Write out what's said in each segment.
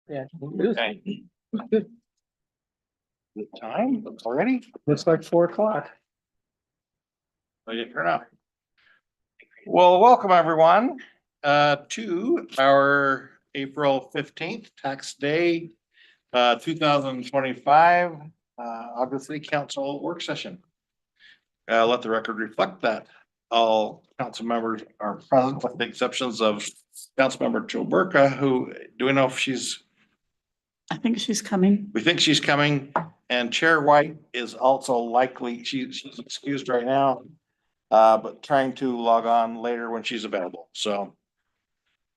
Yeah. Okay. Good time already? Looks like 4 o'clock. I didn't turn up. Well, welcome everyone to our April 15th tax day, 2025 Ogden City Council work session. Let the record reflect that all council members are present with the exceptions of Councilmember Joe Burka, who, do we know if she's? I think she's coming. We think she's coming, and Chair White is also likely, she's excused right now, but trying to log on later when she's available. So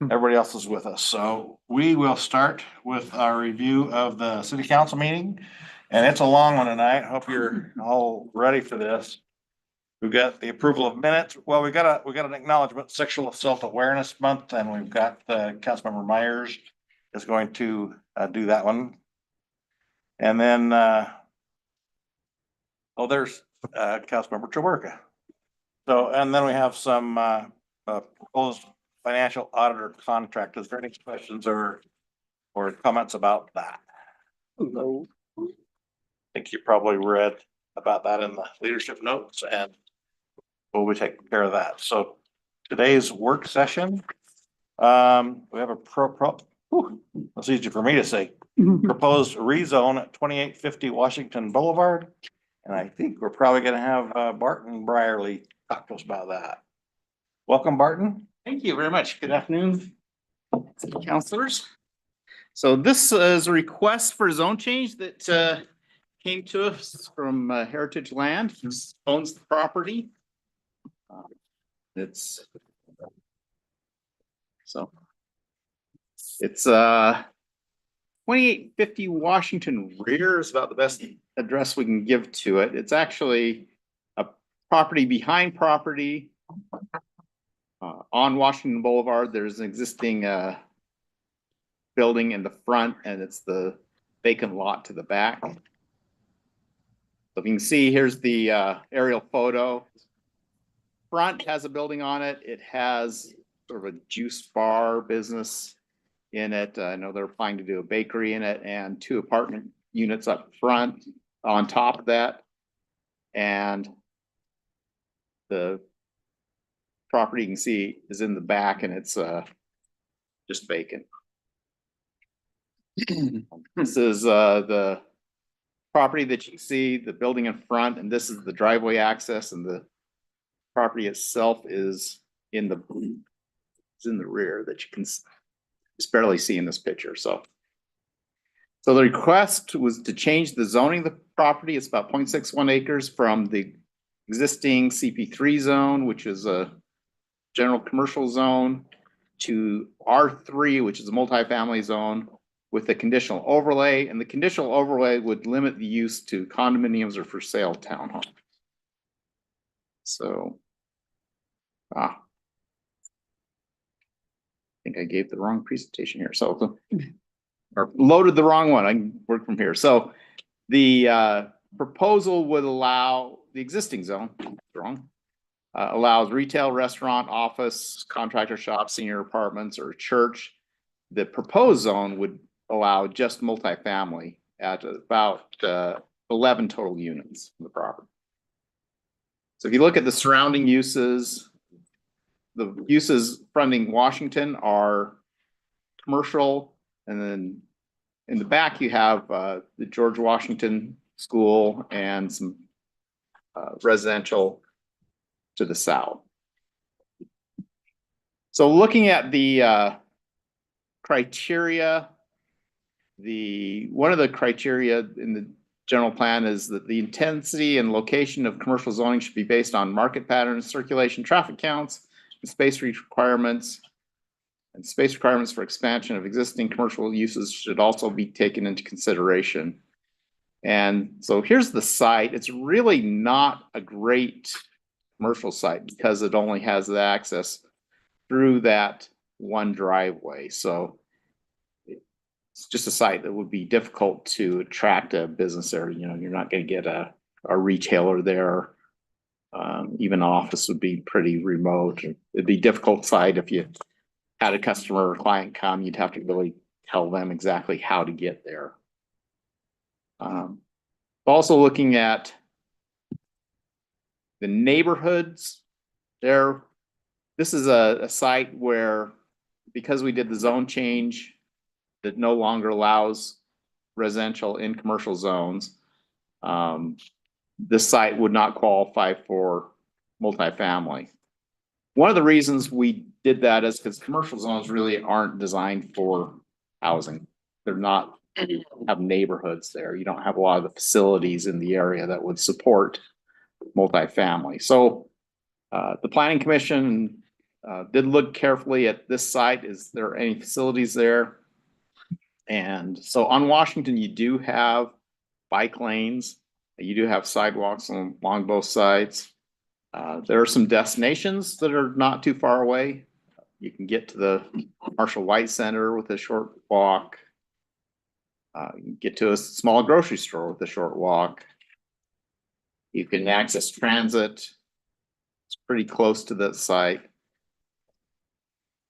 everybody else is with us. So we will start with our review of the city council meeting. And it's a long one tonight. Hope you're all ready for this. We've got the approval of minutes. Well, we got an acknowledgement, Sexual Assault Awareness Month, and we've got Councilmember Myers is going to do that one. And then there's Councilmember Trawerka. So, and then we have some proposed financial auditor contract. Is there any questions or comments about that? Hello. I think you probably read about that in the leadership notes, and we'll be taking care of that. So today's work session, we have a that's easy for me to say, proposed rezone at 2850 Washington Boulevard. And I think we're probably gonna have Barton Brierly talk to us about that. Welcome, Barton. Thank you very much. Good afternoon, city councilors. So this is a request for zone change that came to us from Heritage Land, who owns the property. It's 2850 Washington Rear is about the best address we can give to it. It's actually a property behind property on Washington Boulevard. There's an existing building in the front, and it's the vacant lot to the back. So if you can see, here's the aerial photo. Front has a building on it. It has sort of a juice bar business in it. I know they're planning to do a bakery in it and 2 apartment units up front on top of that. And the property you can see is in the back, and it's just vacant. This is the property that you can see, the building in front, and this is the driveway access, and the property itself is in the rear that you can just barely see in this picture. So the request was to change the zoning of the property. It's about 0.61 acres from the existing CP3 zone, which is a general commercial zone, to R3, which is a multifamily zone with a conditional overlay. And the conditional overlay would limit the use to condominiums or for sale townhomes. So, I think I gave the wrong presentation here. So, or loaded the wrong one. I can work from here. So the proposal would allow the existing zone, wrong, allows retail, restaurant, office, contractor shop, senior apartments, or church. The proposed zone would allow just multifamily at about 11 total units in the property. So if you look at the surrounding uses, the uses fronting Washington are commercial, and then in the back you have the George Washington School and some residential to the south. So looking at the criteria, one of the criteria in the general plan is that the intensity and location of commercial zoning should be based on market patterns, circulation, traffic counts, and space requirements. And space requirements for expansion of existing commercial uses should also be taken into consideration. And so here's the site. It's really not a great commercial site because it only has the access through that one driveway. So it's just a site that would be difficult to attract a business there. You know, you're not going to get a retailer there. Even an office would be pretty remote. It'd be a difficult site if you had a customer or client come. You'd have to really tell them exactly how to get there. Also looking at the neighborhoods there. This is a site where, because we did the zone change that no longer allows residential in commercial zones, this site would not qualify for multifamily. One of the reasons we did that is because commercial zones really aren't designed for housing. They're not have neighborhoods there. You don't have a lot of the facilities in the area that would support multifamily. So the planning commission did look carefully at this site. Is there any facilities there? And so on Washington, you do have bike lanes. You do have sidewalks along both sides. There are some destinations that are not too far away. You can get to the Marshall White Center with a short walk. You can get to a small grocery store with a short walk. You can access transit. It's pretty close to that site.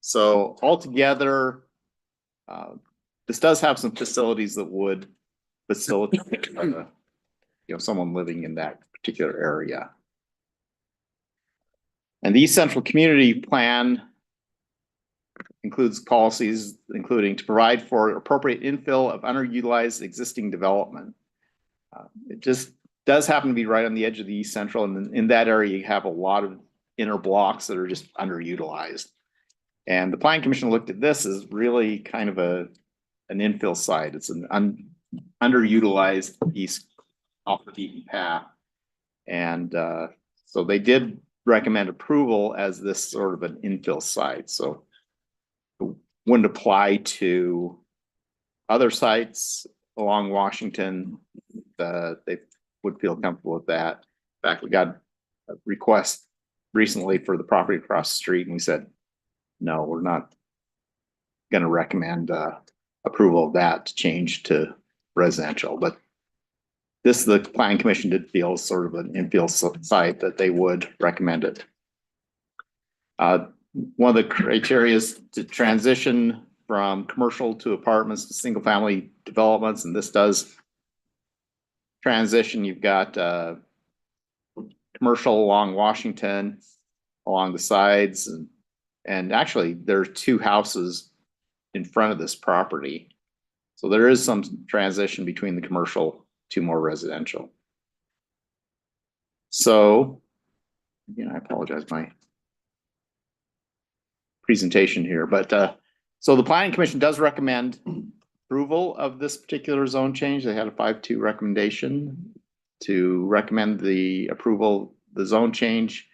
So altogether, this does have some facilities that would facilitate someone living in that particular area. And the East Central Community Plan includes policies including to provide for appropriate infill of underutilized existing development. It just does happen to be right on the edge of the East Central, and in that area you have a lot of inner blocks that are just underutilized. And the Planning Commission looked at this as really kind of an infill site. It's an underutilized piece off the beaten path. And so they did recommend approval as this sort of an infill site. So it wouldn't apply to other sites along Washington. They would feel comfortable with that. In fact, we got a request recently for the property across the street, and we said, no, we're not going to recommend approval of that to change to residential. But this, the Planning Commission did feel is sort of an infill site that they would recommend it. One of the criteria is to transition from commercial to apartments to single family developments, and this does transition. You've got commercial along Washington, along the sides, and actually there are two houses in front of this property. So there is some transition between the commercial to more residential. So, again, I apologize my presentation here, but so the Planning Commission does recommend approval of this particular zone change. They had a 5-2 recommendation to recommend the approval, the zone change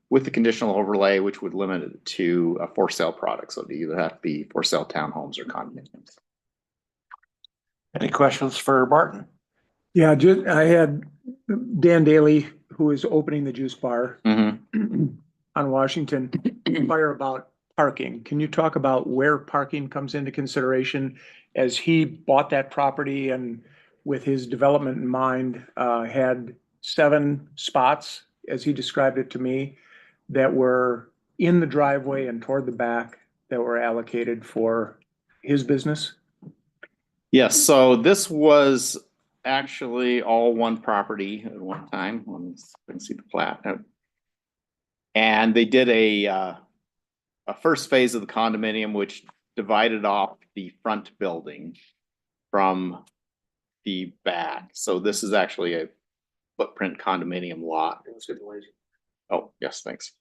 with the conditional overlay, which would limit it to a for sale product. So it'd either have to be for sale townhomes or condominiums. Any questions for Barton? Yeah, I had Dan Daly, who is opening the juice bar Mm-hmm. on Washington, inquire about parking. Can you talk about where parking comes into consideration as he bought that property and with his development in mind, had 7 spots, as he described it to me, that were in the driveway and toward the back that were allocated for his business? Yes, so this was actually all one property at one time. Let me see the plat. And they did a first phase of the condominium, which divided off the front building from the back. So this is actually a footprint condominium lot. Oh, yes, thanks.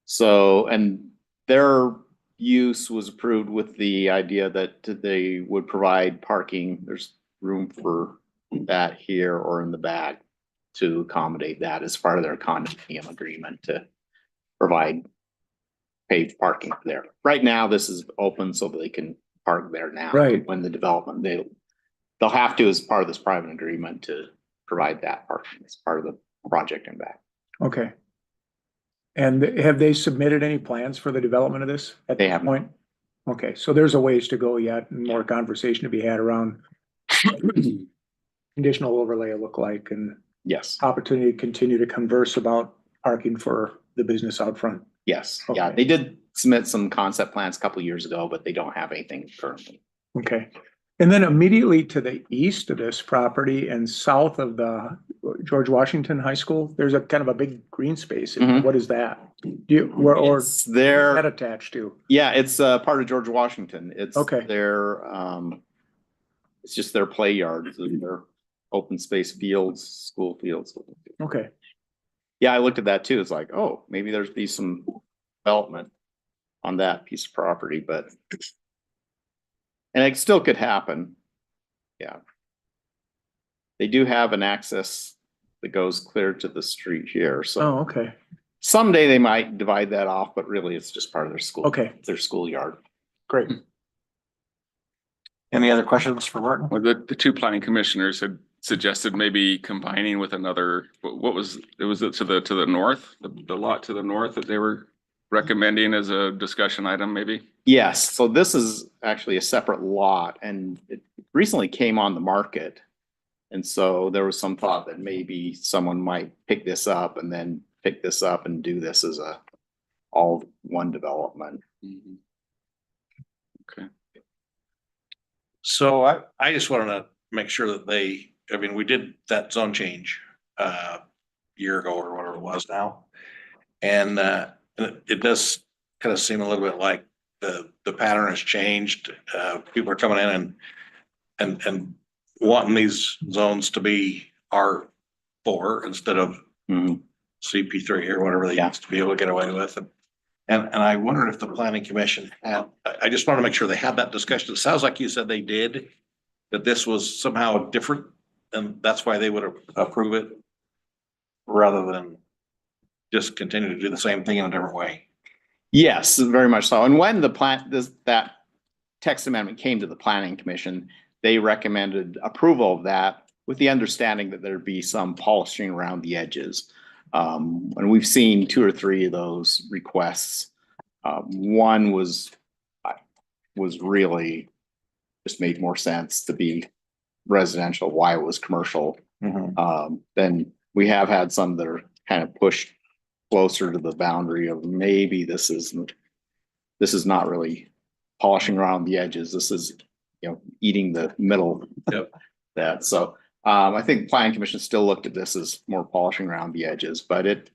So, and their use was approved with the idea that they would provide parking. There's room for that here or in the back to accommodate that as part of their condominium agreement to provide paved parking there. Right now, this is open so that they can park there now. Right. When the development, they'll have to, as part of this private agreement, to provide that parking as part of the project and back. Okay. And have they submitted any plans for the development of this at They this haven't. point? Okay, so there's a ways to go yet and more conversation to be had around conditional overlay look like and Yes. opportunity to continue to converse about parking for the business out front. Yes, yeah, Okay. they did submit some concept plans a couple of years ago, but they don't have anything currently. Okay. And then immediately to the east of this property and south of the George Washington High School, there's a kind of a big green space. Mhm. What is that? Do you, or It's their, that attached to? yeah, it's part of George Washington. It's Okay. their, it's just their play yards and their open space fields, school fields. Okay. Yeah, I looked at that too. It's like, oh, maybe there's be some development on that piece of property, but and it still could happen. Yeah. They do have an access that goes clear to the street here, so Oh, okay. someday they might divide that off, but really it's just part of their school. Okay. Their schoolyard. Great. Any other questions for Martin? Well, the two planning commissioners had suggested maybe combining with another, what was, it was to the north, the lot to the north that they were recommending as a discussion item, maybe? Yes, so this is actually a separate lot and it recently came on the market. And so there was some thought that maybe someone might pick this up and then pick this up and do this as a all one development. Okay. So I just wanted to make sure that I mean, we did that zone change year ago or whatever it was now. And it does kind of seem a little bit like the pattern has changed. People are coming in and wanting these zones to be R4 instead of Mhm. CP3 or whatever they Yeah. used to be able to get away with. And I wondered if the planning commission had, I just want to make sure they had that discussion. It sounds like you said they did, that this was somehow different and that's why they would approve it rather than just continue to do the same thing in a different way. Yes, very much so. And when that text amendment came to the planning commission, they recommended approval of that with the understanding that there'd be some polishing around the edges. And we've seen 2 or 3 of those requests. One was really just made more sense to be residential, why it was commercial. Then we have had some that are kind of pushed closer to the boundary of maybe this is not really polishing around the edges. This is, eating the middle. Yep. That, so I think planning commission still looked at this as more polishing around the edges, but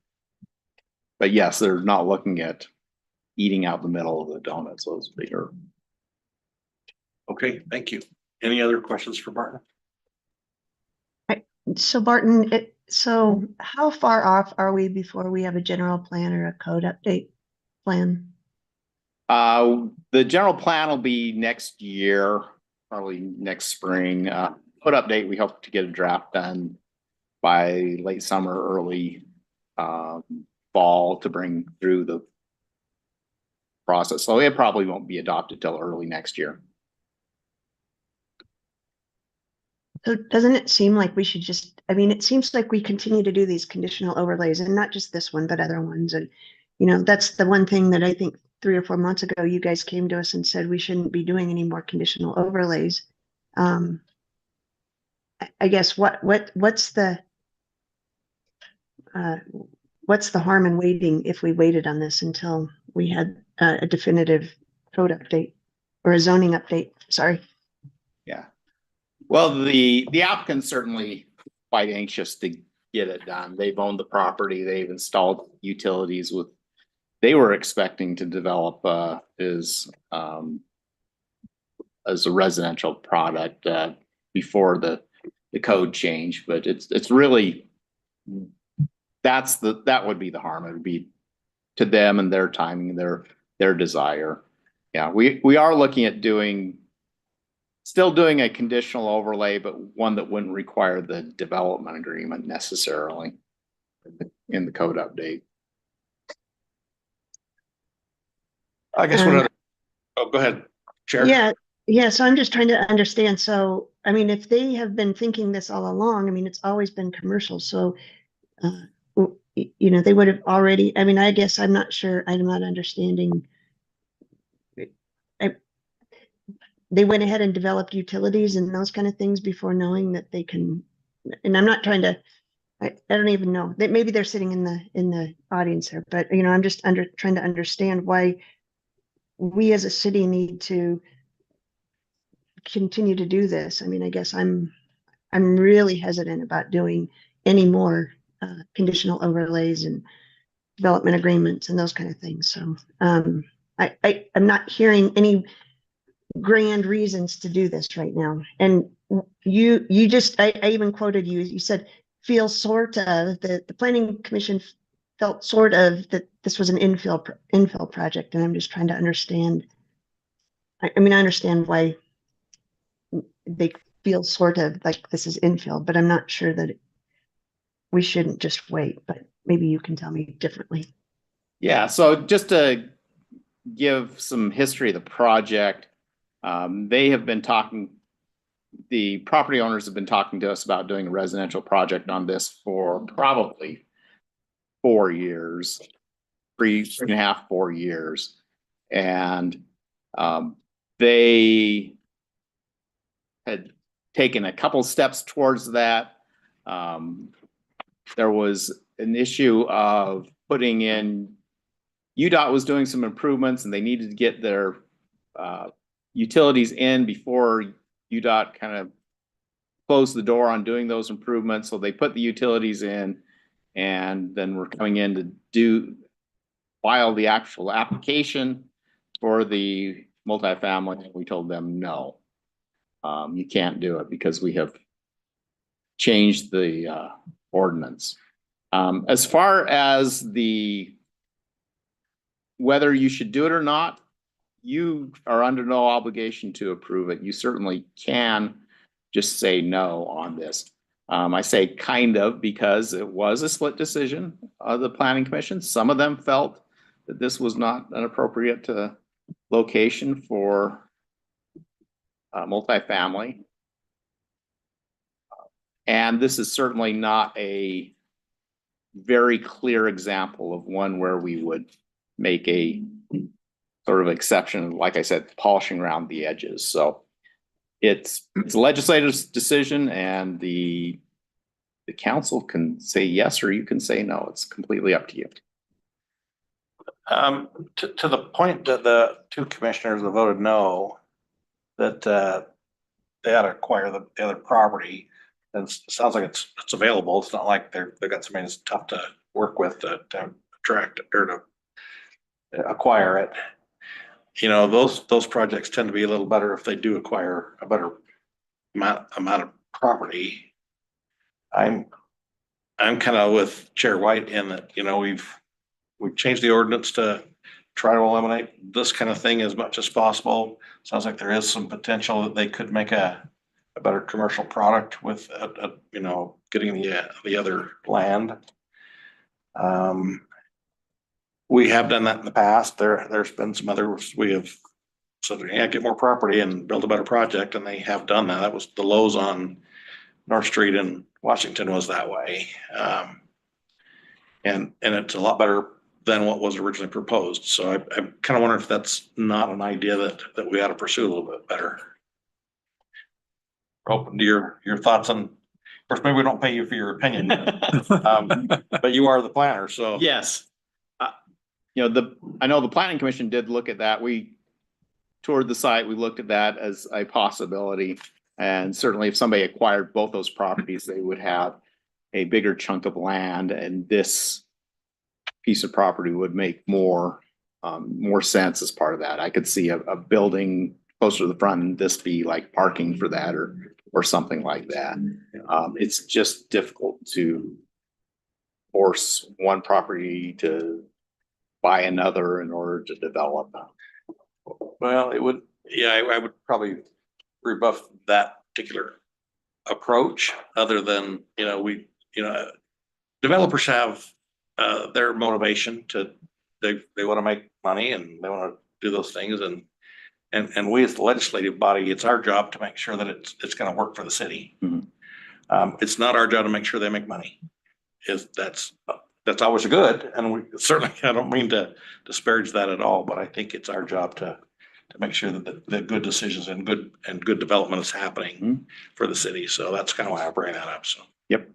yes, they're not looking at eating out the middle of the donut, so it's bigger. Okay, thank you. Any other questions for Martin? So Barton, so how far off are we before we have a general plan or a code update plan? The general plan will be next year, probably next spring. Code update, we hope to get a draft done by late summer, early fall to bring through the process. So it probably won't be adopted till early next year. So doesn't it seem like we should just, it seems like we continue to do these conditional overlays and not just this one, but other ones. And, that's the one thing that I think 3 or 4 months ago, you guys came to us and said we shouldn't be doing any more conditional overlays. I guess what's the harm in waiting if we waited on this until we had a definitive code update or a zoning update? Sorry. Yeah. Well, the applicant's certainly quite anxious to get it done. They've owned the property, they've installed utilities they were expecting to develop as a residential product before the code change, but it's really that would be the harm. It would be to them and their timing, their desire. Yeah, we are looking at still doing a conditional overlay, but one that wouldn't require the development agreement necessarily in the code update. I guess oh, go ahead, Chair. Yeah. So I'm just trying to understand. So, if they have been thinking this all along, it's always been commercial. So, they would have already, I guess I'm not sure. I'm not understanding. They went ahead and developed utilities and those kind of things before knowing that they can, and I'm not trying to I don't even know. Maybe they're sitting in the audience here, but you know, I'm just trying to understand why we as a city need to continue to do this. I mean, I guess I'm really hesitant about doing any more conditional overlays and development agreements and those kind of things. So I'm not hearing any grand reasons to do this right now. And you just, I even quoted you, you said, feel sort of, the planning commission felt sort of that this was an infill project. And I'm just trying to understand. I mean, I understand why they feel sort of like this is infill, but I'm not sure that we shouldn't just wait, but maybe you can tell me differently. Yeah, so just to give some history of the project, they have been talking, the property owners have been talking to us about doing a residential project on this for probably 4 years, three and a half, 4 years. And they had taken a couple steps towards that. There was an issue of putting in, UDOT was doing some improvements and they needed to get their utilities in before UDOT kind of closed the door on doing those improvements. So they put the utilities in, and then we're coming in to file the actual application for the multifamily. We told them, no, you can't do it because we have changed the ordinance. As far as whether you should do it or not, you are under no obligation to approve it. You certainly can just say no on this. I say kind of because it was a split decision of the planning commission. Some of them felt that this was not an appropriate location for multifamily. And this is certainly not a very clear example of one where we would make a sort of exception, like I said, polishing around the edges. So it's a legislature's decision, and the council can say yes or you can say no. It's completely up to you. To the point that the two commissioners that voted no, that they ought to acquire the other property. And it sounds like it's available. It's not like they've got somebody that's tough to work with to attract or to acquire it. You know, those projects tend to be a little better if they do acquire a better amount of property. I'm kind of with Chair White in that, you know, we've changed the ordinance to try to eliminate this kind of thing as much as possible. Sounds like there is some potential that they could make a better commercial product with you know, getting the other land. We have done that in the past. There's been some others we have said, yeah, get more property and build a better project, and they have done that. That was the Lowe's on North Street in Washington was that way. And it's a lot better than what was originally proposed. So I kind of wonder if that's not an idea that we ought to pursue a little bit better. Open to your thoughts on, of course, maybe we don't pay you for your opinion, but you are the planner, so. Yes. You know, I know the planning commission did look at that. We toured the site. We looked at that as a possibility. And certainly if somebody acquired both those properties, they would have a bigger chunk of land, and this piece of property would make more sense as part of that. I could see a building closer to the front and this be like parking for that or something like that. It's just difficult to force one property to buy another in order to develop. Well, it would, yeah, I would probably rebuff that particular approach, other than, you know, developers have their motivation to, they want to make money and they want to do those things, and we as the legislative body, it's our job to make sure that it's going to work for the city. Mm-hmm. It's not our job to make sure they make money. That's always good, and we certainly, I don't mean to disparage that at all, but I think it's our job to make sure that the good decisions and good development is happening for the city. So that's kind of why I bring that up. So. Yep,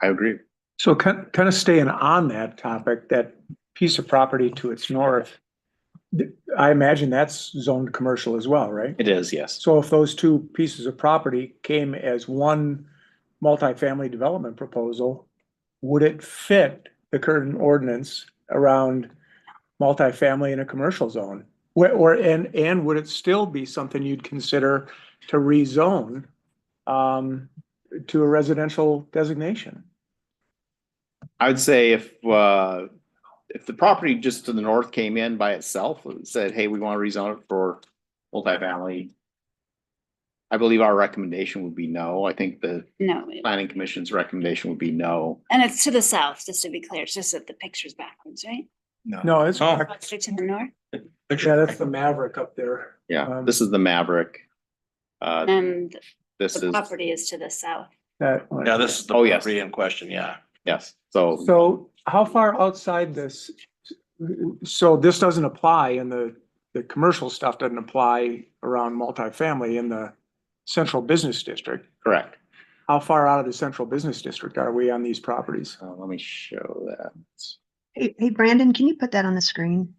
I agree. So kind of staying on that topic, that piece of property to its north, I imagine that's zoned commercial as well, right? It is, yes. So if those two pieces of property came as one multifamily development proposal, would it fit the current ordinance around multifamily in a commercial zone? And would it still be something you'd consider to rezone to a residential designation? I would say if the property just to the north came in by itself and said, hey, we want to rezone it for multifamily, I believe our recommendation would be no. I think the No, planning commission's recommendation would be no. and it's to the south, just to be clear. It's just that the picture's backwards, right? No, it's, Oh. correct. Straight to the north. Yeah, that's the Maverick up there. Yeah, this is the Maverick. And This the is, property is to the south. That one. Yeah, this is the Oh, yes. property in question, yeah. yes, so So how far outside this, so this doesn't apply in the commercial stuff doesn't apply around multifamily in the central business district. correct. How far out of the central business district are we on these properties? Let me show that. Hey, Brandon, can you put that on the screen?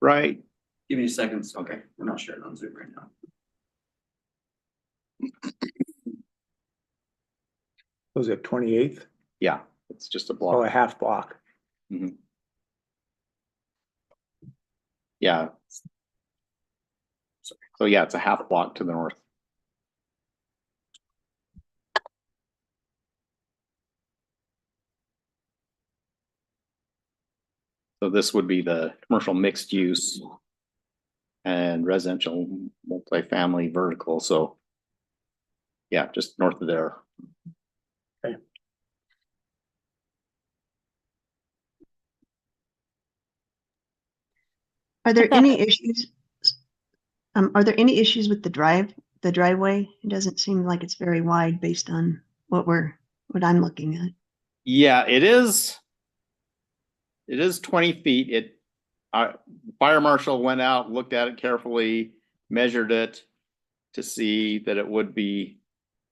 Right, Give me a second. Okay, we're not sharing on Zoom right now. Was it 28th? yeah, it's just a Oh, a block. half block. Yeah. So yeah, it's a half block to the north. So this would be the commercial mixed use and residential multifamily vertical, so yeah, just north of there. Are there Okay. any issues? Are there any issues with the driveway? It doesn't seem like it's very wide based on what I'm looking at. Yeah, it is. It is 20 feet. Fire marshal went out, looked at it carefully, measured it to see that it would be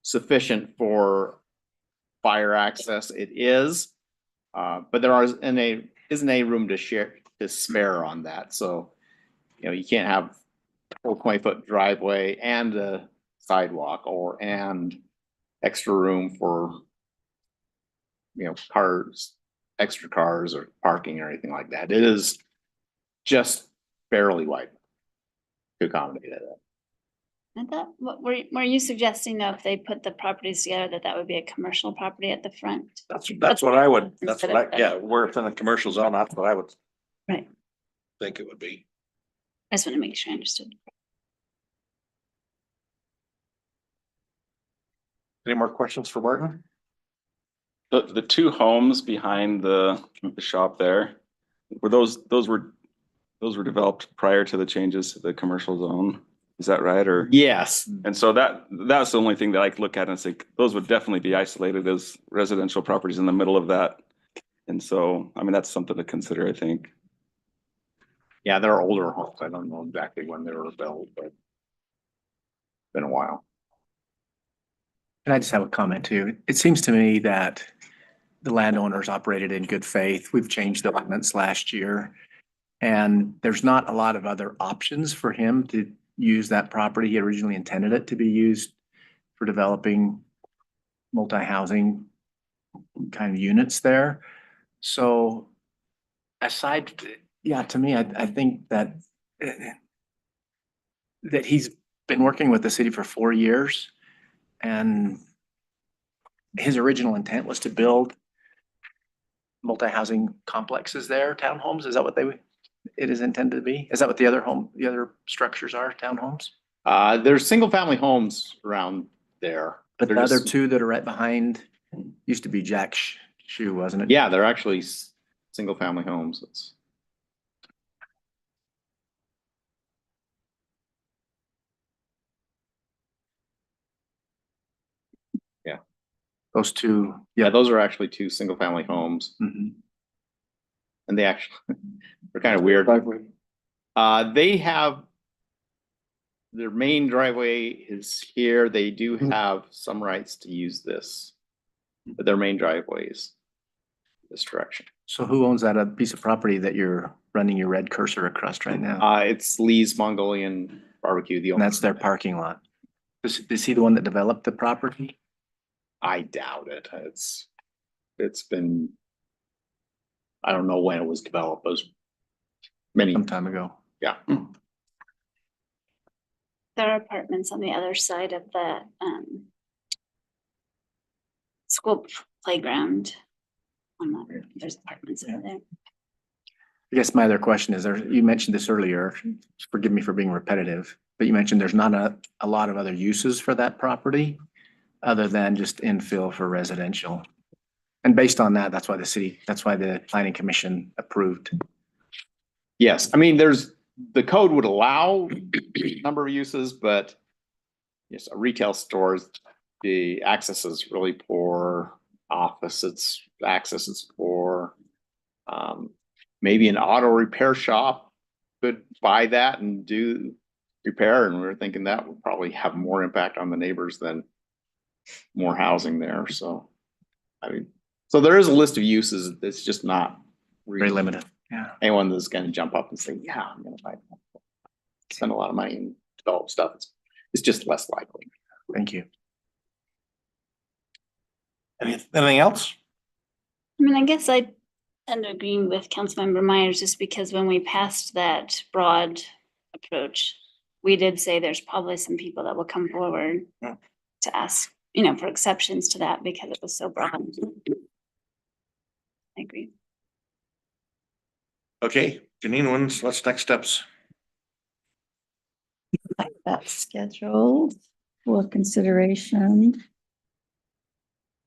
sufficient for fire access. It is. But there isn't any room to spare on that. So, you can't have a full 20-foot driveway and a sidewalk and extra room for, cars, extra cars or parking or anything like that. It is just barely wide to accommodate it. I thought, were you suggesting though, if they put the properties together, that would be a commercial property at the front? That's what I would, Instead of- yeah, where it's in a commercial zone, that's what I would Right. think it would be. I just want to make sure I understood. Any more questions for Martin? The two homes behind the shop there, were those were developed prior to the changes to the commercial zone? Is that right? Or? Yes, And so that's the only thing that I could look at and say, those would definitely be isolated as residential properties in the middle of that. And so, I mean, that's something to consider, I think. yeah, they're older homes. I don't know exactly when they were built, but it's been a while. And I just have a comment too. It seems to me that the landowners operated in good faith. We've changed the ordinance last year. And there's not a lot of other options for him to use that property. He originally intended it to be used for developing multi-housing kind of units there. So aside, yeah, to me, I think that he's been working with the city for 4 years. And his original intent was to build multi-housing complexes there, townhomes. Is that what it is intended to be? Is that what the other structures are, townhomes? There's single family homes around there. But They're the other just- two that are right behind used to be Jack's Shoe, wasn't it? Yeah, they're actually single family homes. It's Those two. yeah, those are actually two single family homes, Mhm. and they actually they're kind of weird. They have their main driveway is here. They do have some rights to use this, but their main driveways this direction. So who owns that piece of property that you're running your red cursor across right now? It's Lee's Mongolian Barbecue, the And owner. that's their parking lot. Is he the one that developed the property? I doubt it. It's been, I don't know when it was developed, it was many, Some time ago. yeah. There are apartments on the other side of the school playground. There's apartments over there. I guess my other question is, you mentioned this earlier, forgive me for being repetitive, but you mentioned there's not a lot of other uses for that property other than just infill for residential. And based on that, that's why the planning commission approved. Yes, I mean, the code would allow a number of uses, but yes, a retail store, the access is really poor. Office, access is poor. Maybe an auto repair shop could buy that and do repair, and we were thinking that would probably have more impact on the neighbors than more housing there, so. I mean, so there is a list of uses, it's just not Very really limited. Yeah. anyone that's gonna jump up and say, yeah, I'm gonna buy that. Spend a lot of money and develop stuff, it's just less likely. Thank you. Anything else? I mean, I guess I end up agreeing with Councilmember Myers just because when we passed that broad approach, we did say there's probably some people that will come forward to ask, for exceptions to that because it was so broad. I agree. Okay, Janine, what's next steps? That's scheduled for consideration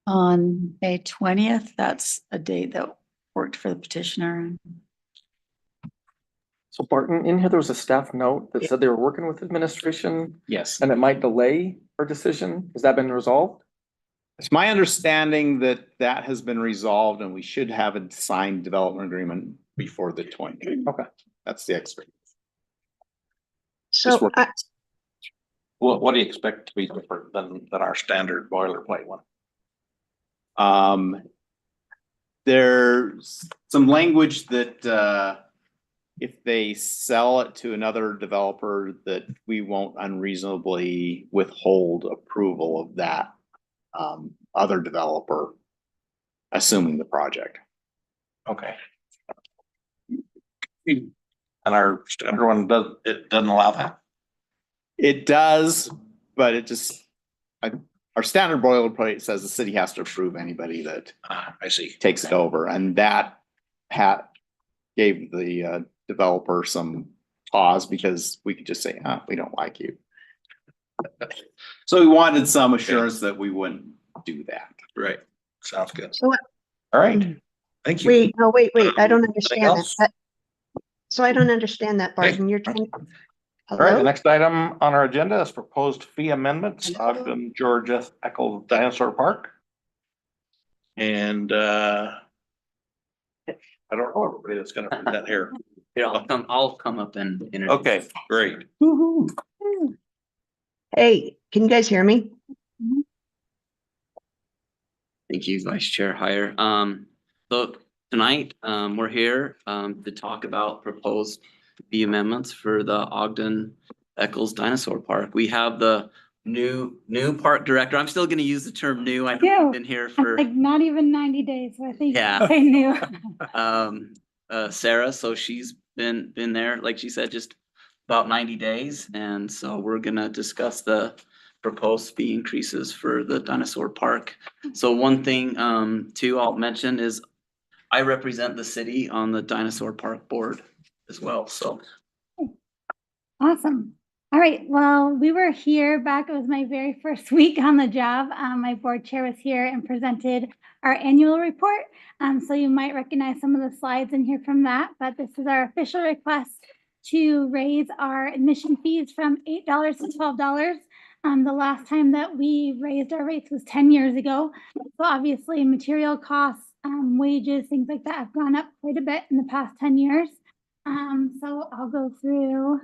on May 20th. That's a date that worked for the petitioner. So Barton, in here, there was a staff note that said they were working with administration Yes. and it might delay our decision. Has that been resolved? It's my understanding that that has been resolved and we should have a signed development agreement before the 20th. Okay. That's the expert. So working. What do you expect to be different than our standard boilerplate one? There's some language that if they sell it to another developer, that we won't unreasonably withhold approval of that other developer assuming the project. Okay. And our standard one doesn't allow that? It does, but it just, our standard boilerplate says the city has to approve anybody that I see. takes it over, and that gave the developer some pause because we could just say, we don't like you. So we wanted some assurance that we wouldn't do that. Right. Sounds good. So All right. Thank you. wait, no, wait, I don't Anything understand else? that. So I don't understand that, Barton. You're trying. All right, the Hello? next item on our agenda is proposed fee amendments, Ogden, Georgia, Eccles Dinosaur Park. And I don't know everybody that's gonna present here. Here, I'll come up and introduce. Okay, great. Hey, can you guys hear me? Thank you, Vice Chair Heyer. So tonight, we're here, to talk about proposed fee amendments for the Ogden Eccles Dinosaur Park. We have the new park director. I'm still gonna use the term new. I've been here for, Like not even 90 days, so I think Yeah. I knew. Sarah, so she's been there, like she said, just about 90 days. And so we're gonna discuss the proposed fee increases for the dinosaur park. So one thing, too, I'll mention is I represent the city on the dinosaur park board as well, so. Awesome. All right. Well, we were here back. It was my very first week on the job. My board chair was here and presented our annual report. So you might recognize some of the slides in here from that, but this is our official request to raise our admission fees from $8 to $12. The last time that we raised our rates was 10 years ago. So obviously material costs, wages, things like that have gone up quite a bit in the past 10 years. So I'll go through,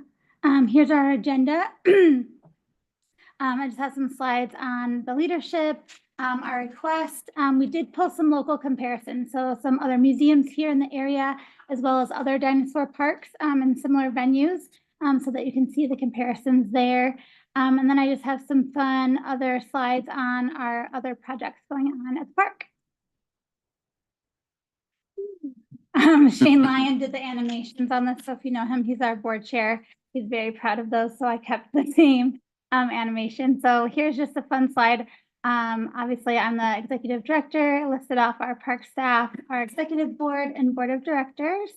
here's our agenda. I just have some slides on the leadership, our request. We did pull some local comparisons, so some other museums here in the area, as well as other dinosaur parks and similar venues, so that you can see the comparisons there. And then I just have some fun other slides on our other projects going on at the park. Shane Lyon did the animations on this, so if you know him, he's our board chair. He's very proud of those, so I kept the same animation. So here's just a fun slide. Obviously, I'm the executive director, listed off our park staff, our executive board, and board of directors.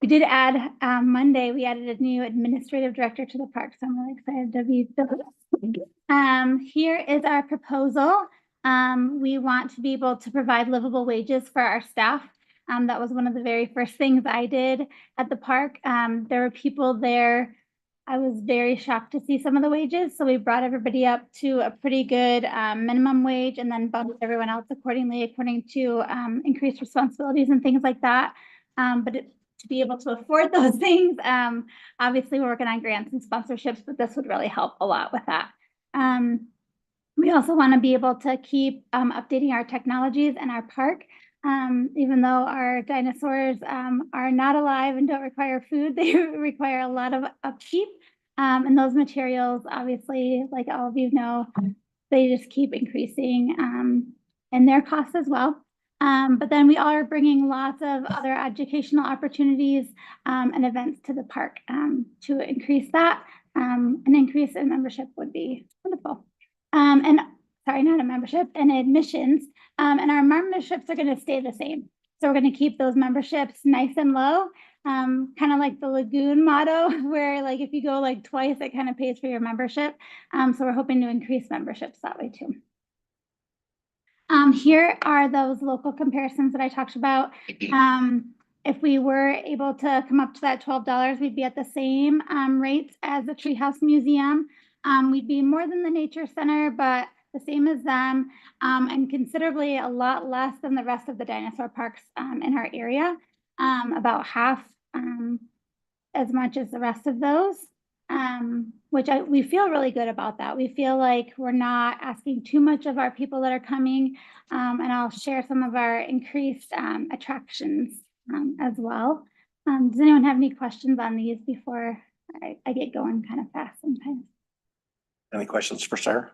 We did add, Monday, we added a new administrative director to the park, so I'm really excited to be. Here is our proposal. We want to be able to provide livable wages for our staff. That was one of the very first things I did at the park. There were people there. I was very shocked to see some of the wages. So we brought everybody up to a pretty good minimum wage and then bumped everyone else accordingly, according to increased responsibilities and things like that. To be able to afford those things, obviously we're working on grants and sponsorships, but this would really help a lot with that. We also want to be able to keep updating our technologies in our park. Even though our dinosaurs are not alive and don't require food, they require a lot of upkeep. And those materials, obviously, like all of you know, they just keep increasing in their costs as well. But then we are bringing lots of other educational opportunities and events to the park to increase that. An increase in membership would be wonderful. And sorry, not a membership, and admissions. And our memberships are going to stay the same. So we're going to keep those memberships nice and low, kind of like the Lagoon motto, where like if you go like twice, it kind of pays for your membership. So we're hoping to increase memberships that way too. Here are those local comparisons that I talked about. If we were able to come up to that $12, we'd be at the same rates as the Treehouse Museum. We'd be more than the Nature Center, but the same as them, and considerably a lot less than the rest of the dinosaur parks in our area, about half as much as the rest of those, which we feel really good about that. We feel like we're not asking too much of our people that are coming, and I'll share some of our increased attractions as well. Does anyone have any questions on these before I get going kind of fast sometimes? Any questions for Sarah?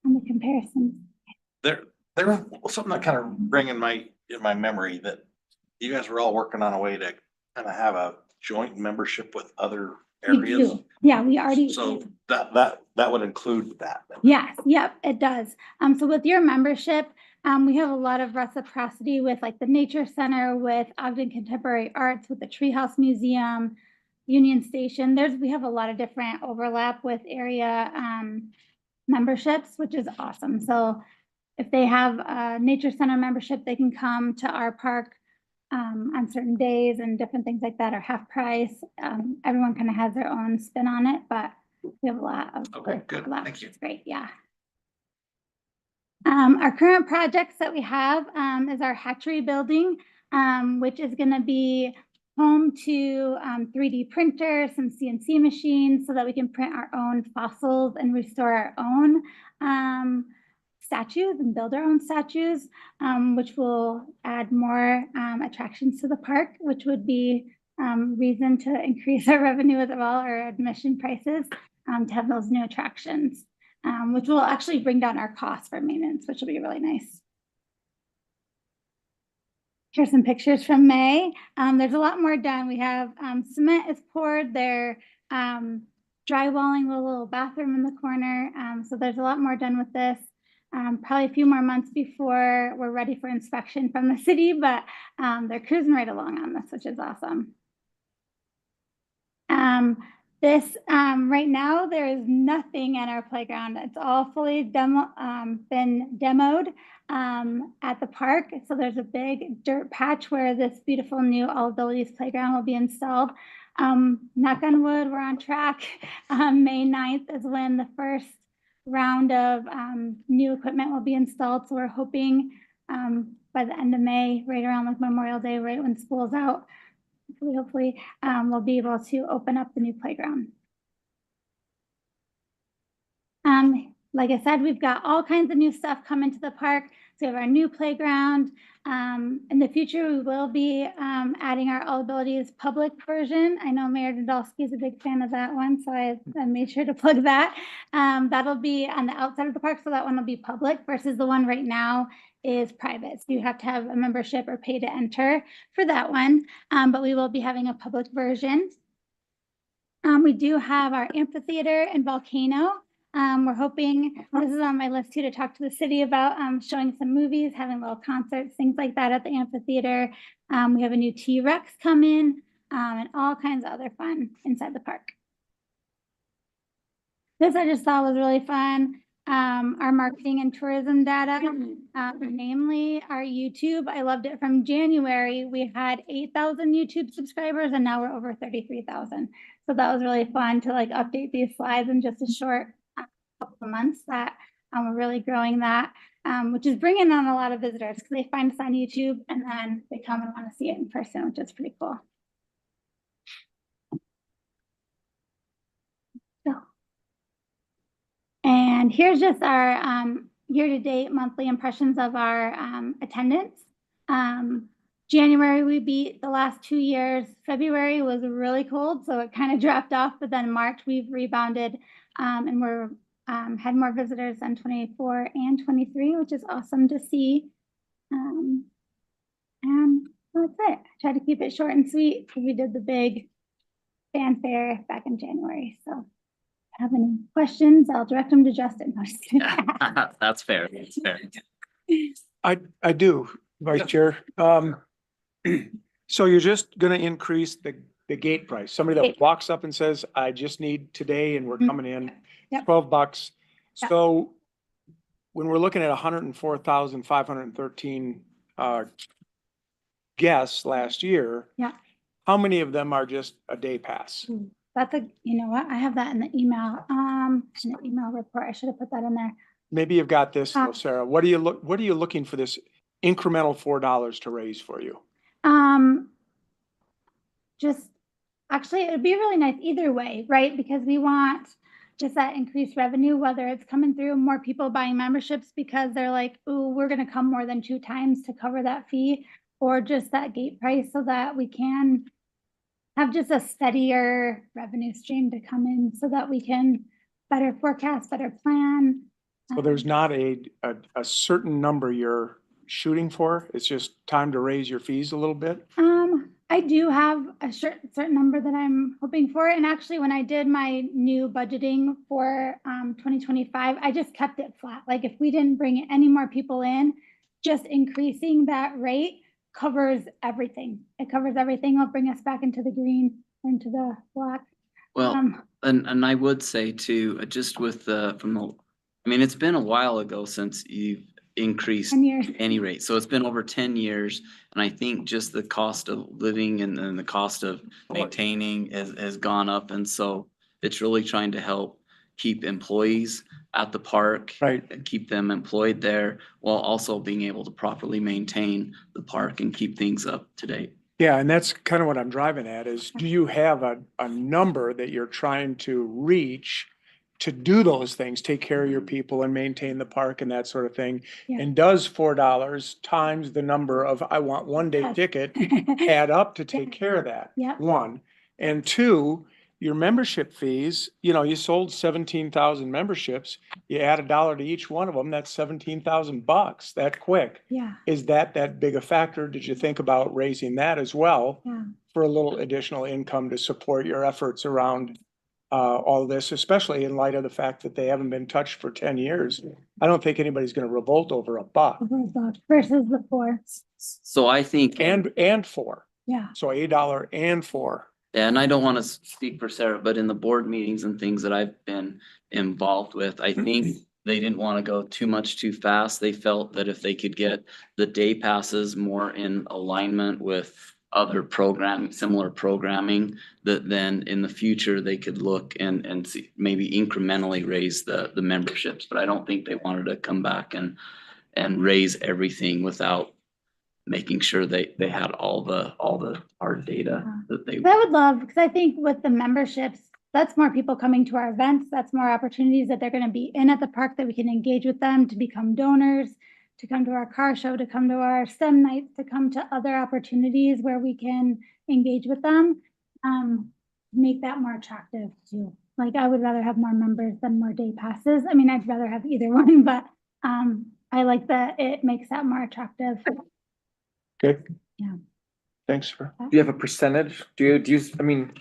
On the comparisons. There was something that kind of rang in my memory that you guys were all working on a way to kind of have a joint membership with other areas. Yeah, we already. So that would include that. Yes, yep, it does. So with your membership, we have a lot of reciprocity with like the Nature Center, with Ogden Contemporary Arts, with the Treehouse Museum, Union Station. We have a lot of different overlap with area memberships, which is awesome. So if they have a Nature Center membership, they can come to our park on certain days, and different things like that are half price. Everyone kind of has their own spin on it, but we have a lot of Good. Thank you. It's great, yeah. Our current projects that we have is our hatchery building, which is going to be home to 3D printers, some CNC machines, so that we can print our own fossils and restore our own statues and build our own statues, which will add more attractions to the park, which would be reason to increase our revenue as well, our admission prices, to have those new attractions, which will actually bring down our costs for maintenance, which will be really nice. Here's some pictures from May. There's a lot more done. We have cement is poured. They're drywalling the little bathroom in the corner. So there's a lot more done with this. Probably a few more months before we're ready for inspection from the city, but they're cruising right along on this, which is awesome. Right now, there is nothing at our playground. It's all fully been demoed at the park. So there's a big dirt patch where this beautiful new all abilities playground will be installed. Knock on wood, we're on track. May 9th is when the first round of new equipment will be installed. So we're hoping by the end of May, right around like Memorial Day, right when school's out, hopefully we'll be able to open up the new playground. like I said, we've got all kinds of new stuff coming to the park. So we have our new playground. In the future, we will be adding our All Abilities public version. I know Mayor Nadolski is a big fan of that one, so I made sure to plug that. That'll be on the outside of the park, so that one will be public versus the one right now is private. So you have to have a membership or pay to enter for that one. But we will be having a public version. We do have our amphitheater and volcano. We're hoping, this is on my list too, to talk to the city about showing some movies, having little concerts, things like that at the amphitheater. We have a new T-Rex coming and all kinds of other fun inside the park. This I just thought was really fun. Our marketing and tourism data, namely our YouTube. I loved it. From January, we had 8,000 YouTube subscribers and now we're over 33,000. So that was really fun to like update these slides in just a short couple of months that we're really growing that, which is bringing on a lot of visitors because they find us on YouTube and then they come and want to see it in person, which is pretty cool. So, and here's just our year-to-date monthly impressions of our attendance. January, we beat the last 2 years. February was really cold, so it kind of dropped off, but then March we've rebounded and we're had more visitors than 24 and 23, which is awesome to see. And that's it. I tried to keep it short and sweet because we did the big fanfare back in January. So if you have any questions, I'll direct them to Justin. No, just kidding. That's fair. That's fair. I do, Vice Chair. So you're just gonna increase the gate price. Somebody that walks up and says, I just need today and we're coming in, Yep. $12. Yep. So when we're looking at 104,513 guests last year, Yeah. how many of them are just a day pass? That's a, you know what? I have that in the email, in the email report. I should have put that in there. Maybe you've got this, though, Sarah. What are you looking for this incremental $4 to raise for you? Just actually, it'd be really nice either way, right? Because we want just that increased revenue, whether it's coming through more people buying memberships because they're like, oh, we're going to come more than 2 times to cover that fee, or just that gate price so that we can have just a steadier revenue stream to come in so that we can better forecast, better plan. So there's not a certain number you're shooting for? It's just time to raise your fees a little bit? I do have a certain number that I'm hoping for. And actually, when I did my new budgeting for 2025, I just kept it flat. Like if we didn't bring any more people in, just increasing that rate covers everything. It covers everything. It'll bring us back into the green, into the black. Well, and I would say too, just with I mean, it's been a while ago since you've increased 10 years. any rate. So it's been over 10 years. And I think just the cost of living and the cost of maintaining has gone up. And so it's really trying to help keep employees at the park. Right. And keep them employed there while also being able to properly maintain the park and keep things up to date. Yeah, and that's kind of what I'm driving at is, do you have a number that you're trying to reach to do those things, take care of your people and maintain the park and that sort of thing? Yeah. And does $4 times the number of I want 1 day Yes. ticket add up to take care of that? Yeah. One. And two, your membership fees, you sold 17,000 memberships. You add $1 to each one of them, that's $17,000 that quick. Yeah. Is that big a factor? Did you think about raising that as well Yeah. for a little additional income to support your efforts around all of this, especially in light of the fact that they haven't been touched for 10 years? I don't think anybody's going to revolt over $1 Versus the 4. So I think. and $4. Yeah. So $1 and $4. And I don't want to speak for Sarah, but in the board meetings and things that I've been involved with, I think they didn't want to go too much too fast. They felt that if they could get the day passes more in alignment with other similar programming, that then in the future they could look and see, maybe incrementally raise the memberships. But I don't think they wanted to come back and raise everything without making sure they had all the hard data that they. I would love, because I think with the memberships, that's more people coming to our events. That's more opportunities that they're gonna be in at the park that we can engage with them to become donors, to come to our car show, to come to our STEM nights, to come to other opportunities where we can engage with them. Make that more attractive too. Like I would rather have more members than more day passes. I mean, I'd rather have either one, but I like that it makes that more attractive. Okay. Yeah. Thanks for. Do you have a percentage? Do you, I mean,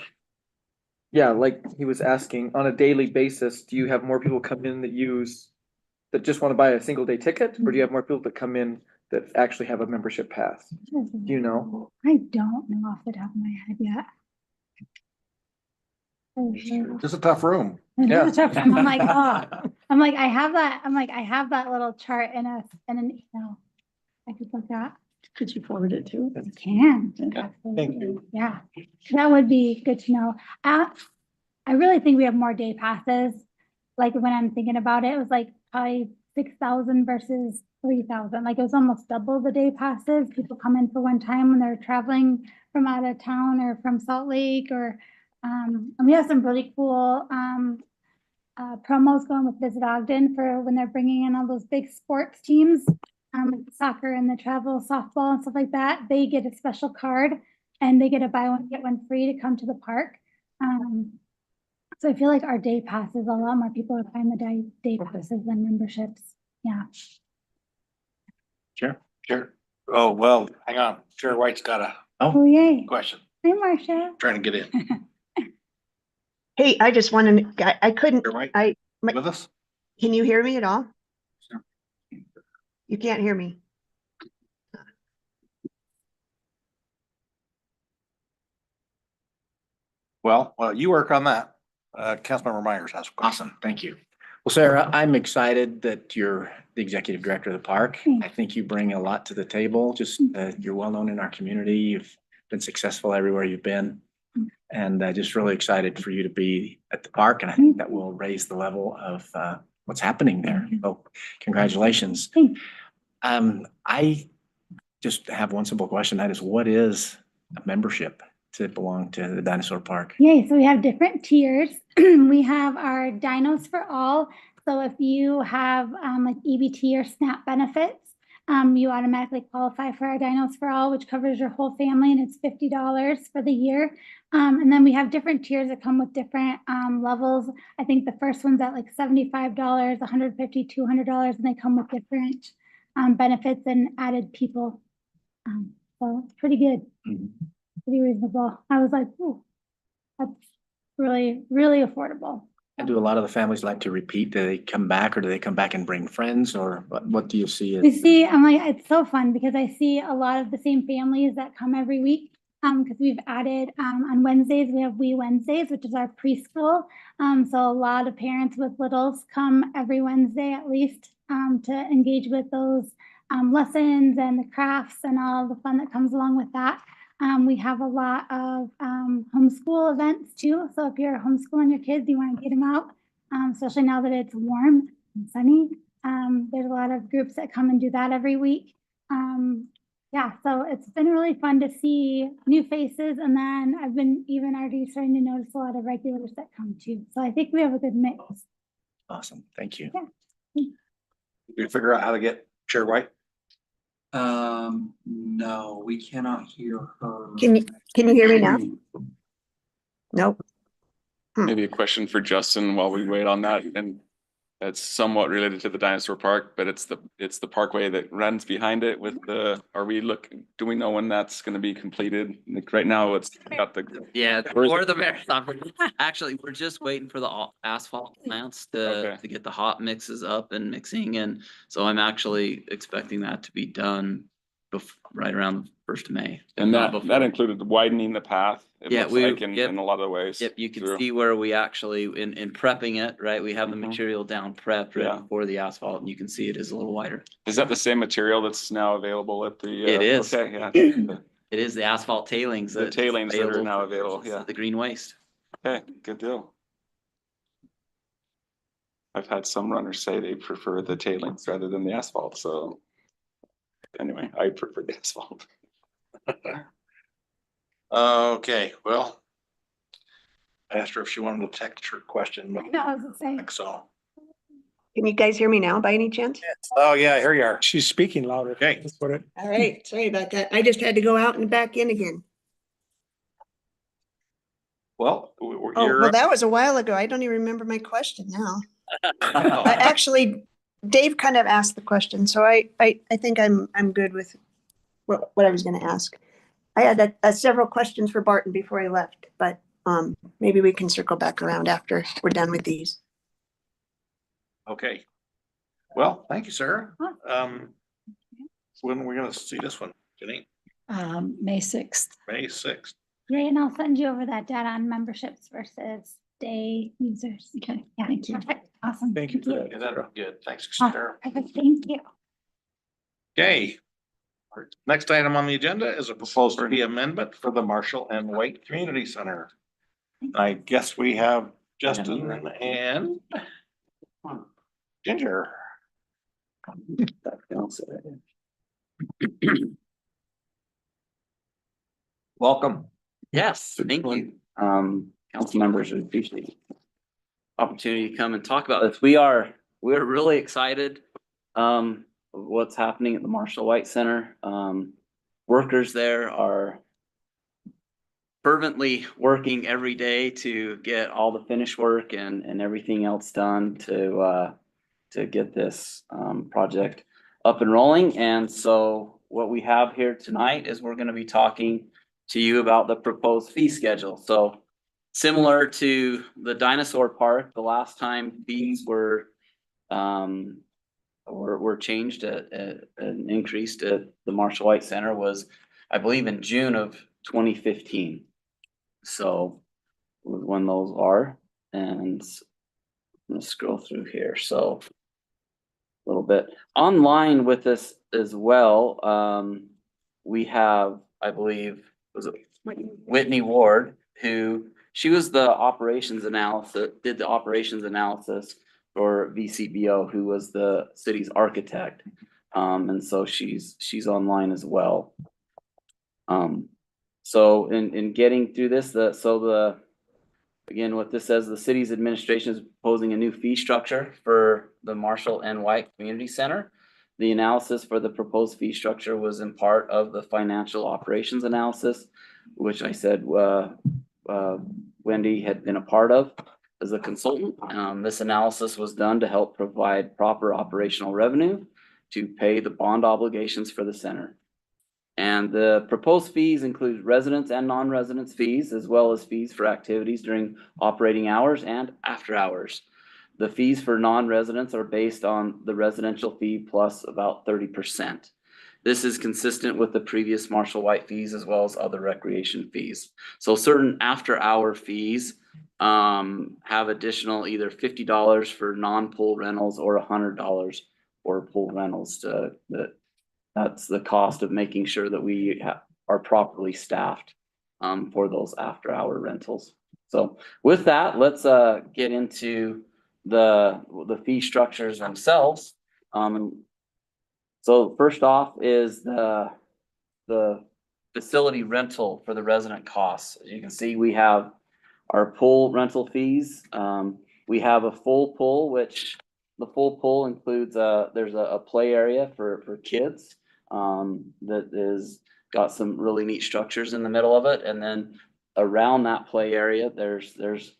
yeah, like he was asking, on a daily basis, do you have more people come in that just want to buy a single day ticket? Or do you have more people that come in that actually have a membership pass? Do you know? I don't know off the top of my head yet. It's a tough room. Yeah. I'm like, oh, I have that little chart in an email I could look at. Could you forward it to? I can. Thank Absolutely. Yeah, that would be good to know. I really think we have more day passes. Like when I'm thinking about it, it was like probably 6,000 versus 3,000. Like it was almost double the day passes. People come in for one time when they're traveling from out of town or from Salt Lake or, and we have some really cool promos going with Visit Ogden for when they're bringing in all those big sports teams, like soccer and the travel softball and stuff like that. They get a special card and they get a buy one, get one free to come to the park. So I feel like our day passes, a lot more people are buying the day passes than memberships. Yeah. Chair. Oh, well, hang on. Chair White's got a Oh, yay. question. Hi, Marcia. Trying to get in. Hey, I just want to, I couldn't, Chair White, my- with us? can you hear me at all? Sure. You can't hear me. Well, you work on that. Councilmember Myers has a question. Awesome, thank you. Well, Sarah, I'm excited that you're the executive director of the park. I think you bring a lot to the table. Just, you're well known in our community. You've been successful everywhere you've been. And just really excited for you to be at the park. And I think that will raise the level of what's happening there. So congratulations. I just have one simple question. That is, what is a membership to belong to the Dinosaur Park? Yay, so we have different tiers. We have our Dinos for All. So if you have like EBT or SNAP benefits, you automatically qualify for our Dinos for All, which covers your whole family, and it's $50 for the year. And then we have different tiers that come with different levels. I think the first one's at like $75, $150, $200, and they come with different benefits and added people. So it's pretty good. Pretty reasonable. I was like, oh, that's really, really affordable. And do a lot of the families like to repeat? Do they come back, or do they come back and bring friends, or what do you see? We see, I'm like, it's so fun because I see a lot of the same families that come every week. Because we've added on Wednesdays, we have Wee Wednesdays, which is our preschool. So a lot of parents with littles come every Wednesday at least to engage with those lessons and the crafts and all the fun that comes along with that. We have a lot of homeschool events too. So if you're homeschooling your kids, you want to get them out, especially now that it's warm and sunny. There's a lot of groups that come and do that every week. Yeah, so it's been really fun to see new faces. And then I've been even already starting to notice a lot of regulars that come too. So I think we have a good mix. Awesome, thank you. Yeah. Did you figure out how to get Chair White? No, we cannot hear her. Can you hear me now? Nope. Maybe a question for Justin while we wait on that, and that's somewhat related to the Dinosaur Park, but it's the parkway that runs behind it with the, do we know when that's gonna be completed? Like right now, it's got the. Yeah, Where is or it? the marathon. Actually, we're just waiting for the asphalt plants to get the hot mixes up and mixing, and so I'm actually expecting that to be done right around the 1st of May. And Not that before. included widening the path. It Yeah, looks we- like in yep. a lot of ways. Yep, you can through. see where we actually, in prepping it, right, we have the Mhm. material down prepped right Yeah. before the asphalt, and you can see it is a little wider. Is that the same material that's now available at the? It is. Okay, yeah. It is the asphalt tailings. The that's tailings that are now available, versus yeah. The green waste. Okay, good deal. I've had some runners say they prefer the tailings rather than the asphalt, so. Anyway, I prefer the asphalt. Okay, well. I asked her if she wanted to text her question, but No, I was I saying. think so. Can you guys hear me now by any chance? Oh, yeah, here you are. She's speaking louder. Okay. That's what it. All right, sorry about that. I just had to go out and back in again. Well, Oh, you're. well, that was a while ago. I don't even remember my question now. Oh. Actually, Dave kind of asked the question, so I think I'm good with what I was gonna ask. I had several questions for Barton before he left, but maybe we can circle back around after we're done with these. Okay. Well, thank you, Sarah. When are we gonna see this one, Jenny? May 6th. May 6th. Yeah, and I'll send you over that data on memberships versus day users. Okay, Yeah, thank you. perfect. Awesome. Thank you for that. Yeah, that'll be good. Thanks, Oh, Sarah. perfect. Thank you. Okay. Our next item on the agenda is a proposed fee amendment for the Marshall and White Community Center. I guess we have Justin and Ginger. Welcome. Yes, thank you. Council members, we appreciate the opportunity to come and talk about this. We're really excited of what's happening at the Marshall White Center. Workers there are fervently working every day to get all the finish work and everything else done to get this project up and rolling. And so what we have here tonight is we're gonna be talking to you about the proposed fee schedule. So similar to the Dinosaur Park, the last time fees were changed and increased at the Marshall White Center was, I believe, in June of 2015. So when those are, and I'm gonna scroll through here. So a little bit online with this as well. We have, I believe, was it Whitney Ward, who she was the operations analysis, did the operations analysis for VCBO, who was the city's architect. And so she's online as well. So in getting through this, again, what this says, the city's administration is proposing a new fee structure for the Marshall and White Community Center. The analysis for the proposed fee structure was in part of the financial operations analysis, which I said Wendy had been a part of as a consultant. This analysis was done to help provide proper operational revenue to pay the bond obligations for the center. And the proposed fees include residents and non-residents fees, as well as fees for activities during operating hours and after hours. The fees for non-residents are based on the residential fee plus about 30%. This is consistent with the previous Marshall White fees as well as other recreation fees. So certain after-hour fees have additional either $50 for non-pool rentals or $100 for pool rentals. That's the cost of making sure that we are properly staffed for those after-hour rentals. So with that, let's get into the fee structures themselves. So first off is the facility rental for the resident costs. As you can see, we have our pool rental fees. We have a full pool, which the full pool includes there's a play area for kids that is got some really neat structures in the middle of it, and then around that play area there's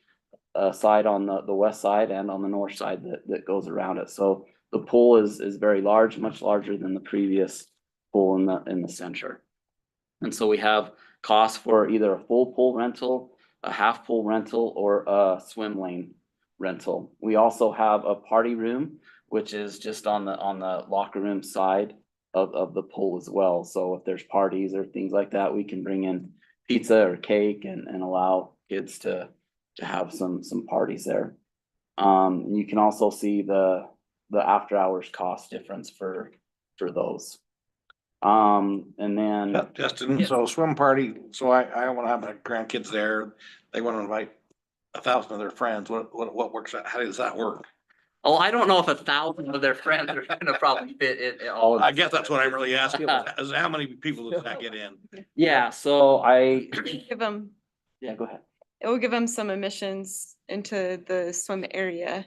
a side on the west side and on the north side that goes around it. So the pool is very large, much larger than the previous pool in the center. And so we have costs for either a full pool rental, a half pool rental, or a swim lane rental. We also have a party room, which is just on the locker room side of the pool as well. So if there's parties or things like that, we can bring in pizza or cake and allow kids to have some parties there. You can also see the after hours cost difference for those. And then Justin, so swim party, so I wanna have my grandkids there. They wanna invite 1,000 of their friends. What works out? How does that work? Oh, I don't know if 1,000 of their friends are gonna probably fit in all of. I guess that's what I'm really asking, is how many people does that get in? Yeah, so Give them, yeah, go ahead. it will give them some emissions into the swim area.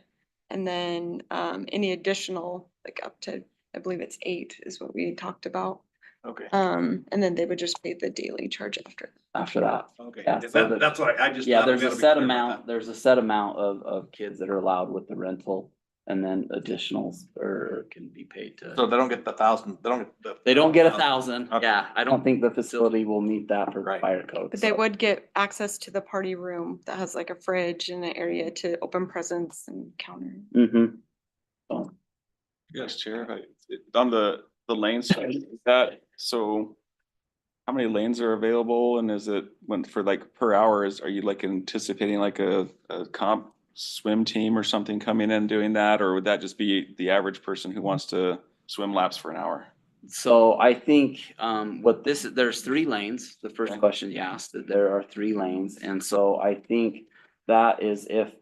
And then any additional, like up to, I believe it's 8 is what we talked about. Okay. And then they would just pay the daily charge after that. Okay, Yeah, so the- that's what I just. Yeah, thought we there's a gotta be set clear about amount, there's a set amount of kids that are allowed with the rental, and then additionals or can be paid that. So to. they don't get the 1,000, they don't get the. They don't get 1,000, Okay. yeah, I don't think the facility will meet that for Right. fire code. But they so. would get access to the party room that has like a fridge and an area to open presents and counter. Mm-hmm. So, Yes, Chair, on the lane side, is that, so how many lanes are available and is it when for like per hours, are you like anticipating like a comp swim team or something coming in doing that? Or would that just be the average person who wants to swim laps for an hour? so I think, there's 3 lanes, the first Okay. question you asked, that there are 3 lanes, and so I think that is if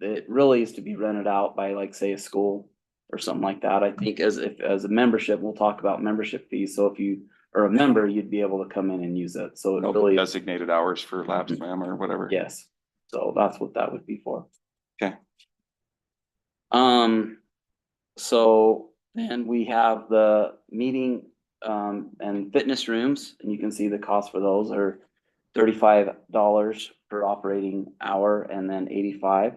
it really is to be rented out by like, say, a school or something like that. I think as a membership, we'll talk about membership fees, so if you are a member, you'd be able to come in and use it, so it No really, designated hours for lap swim or whatever? yes, so that's what that would be for. Okay. So then we have the meeting and fitness rooms, and you can see the cost for those are $35 per operating hour and then 85.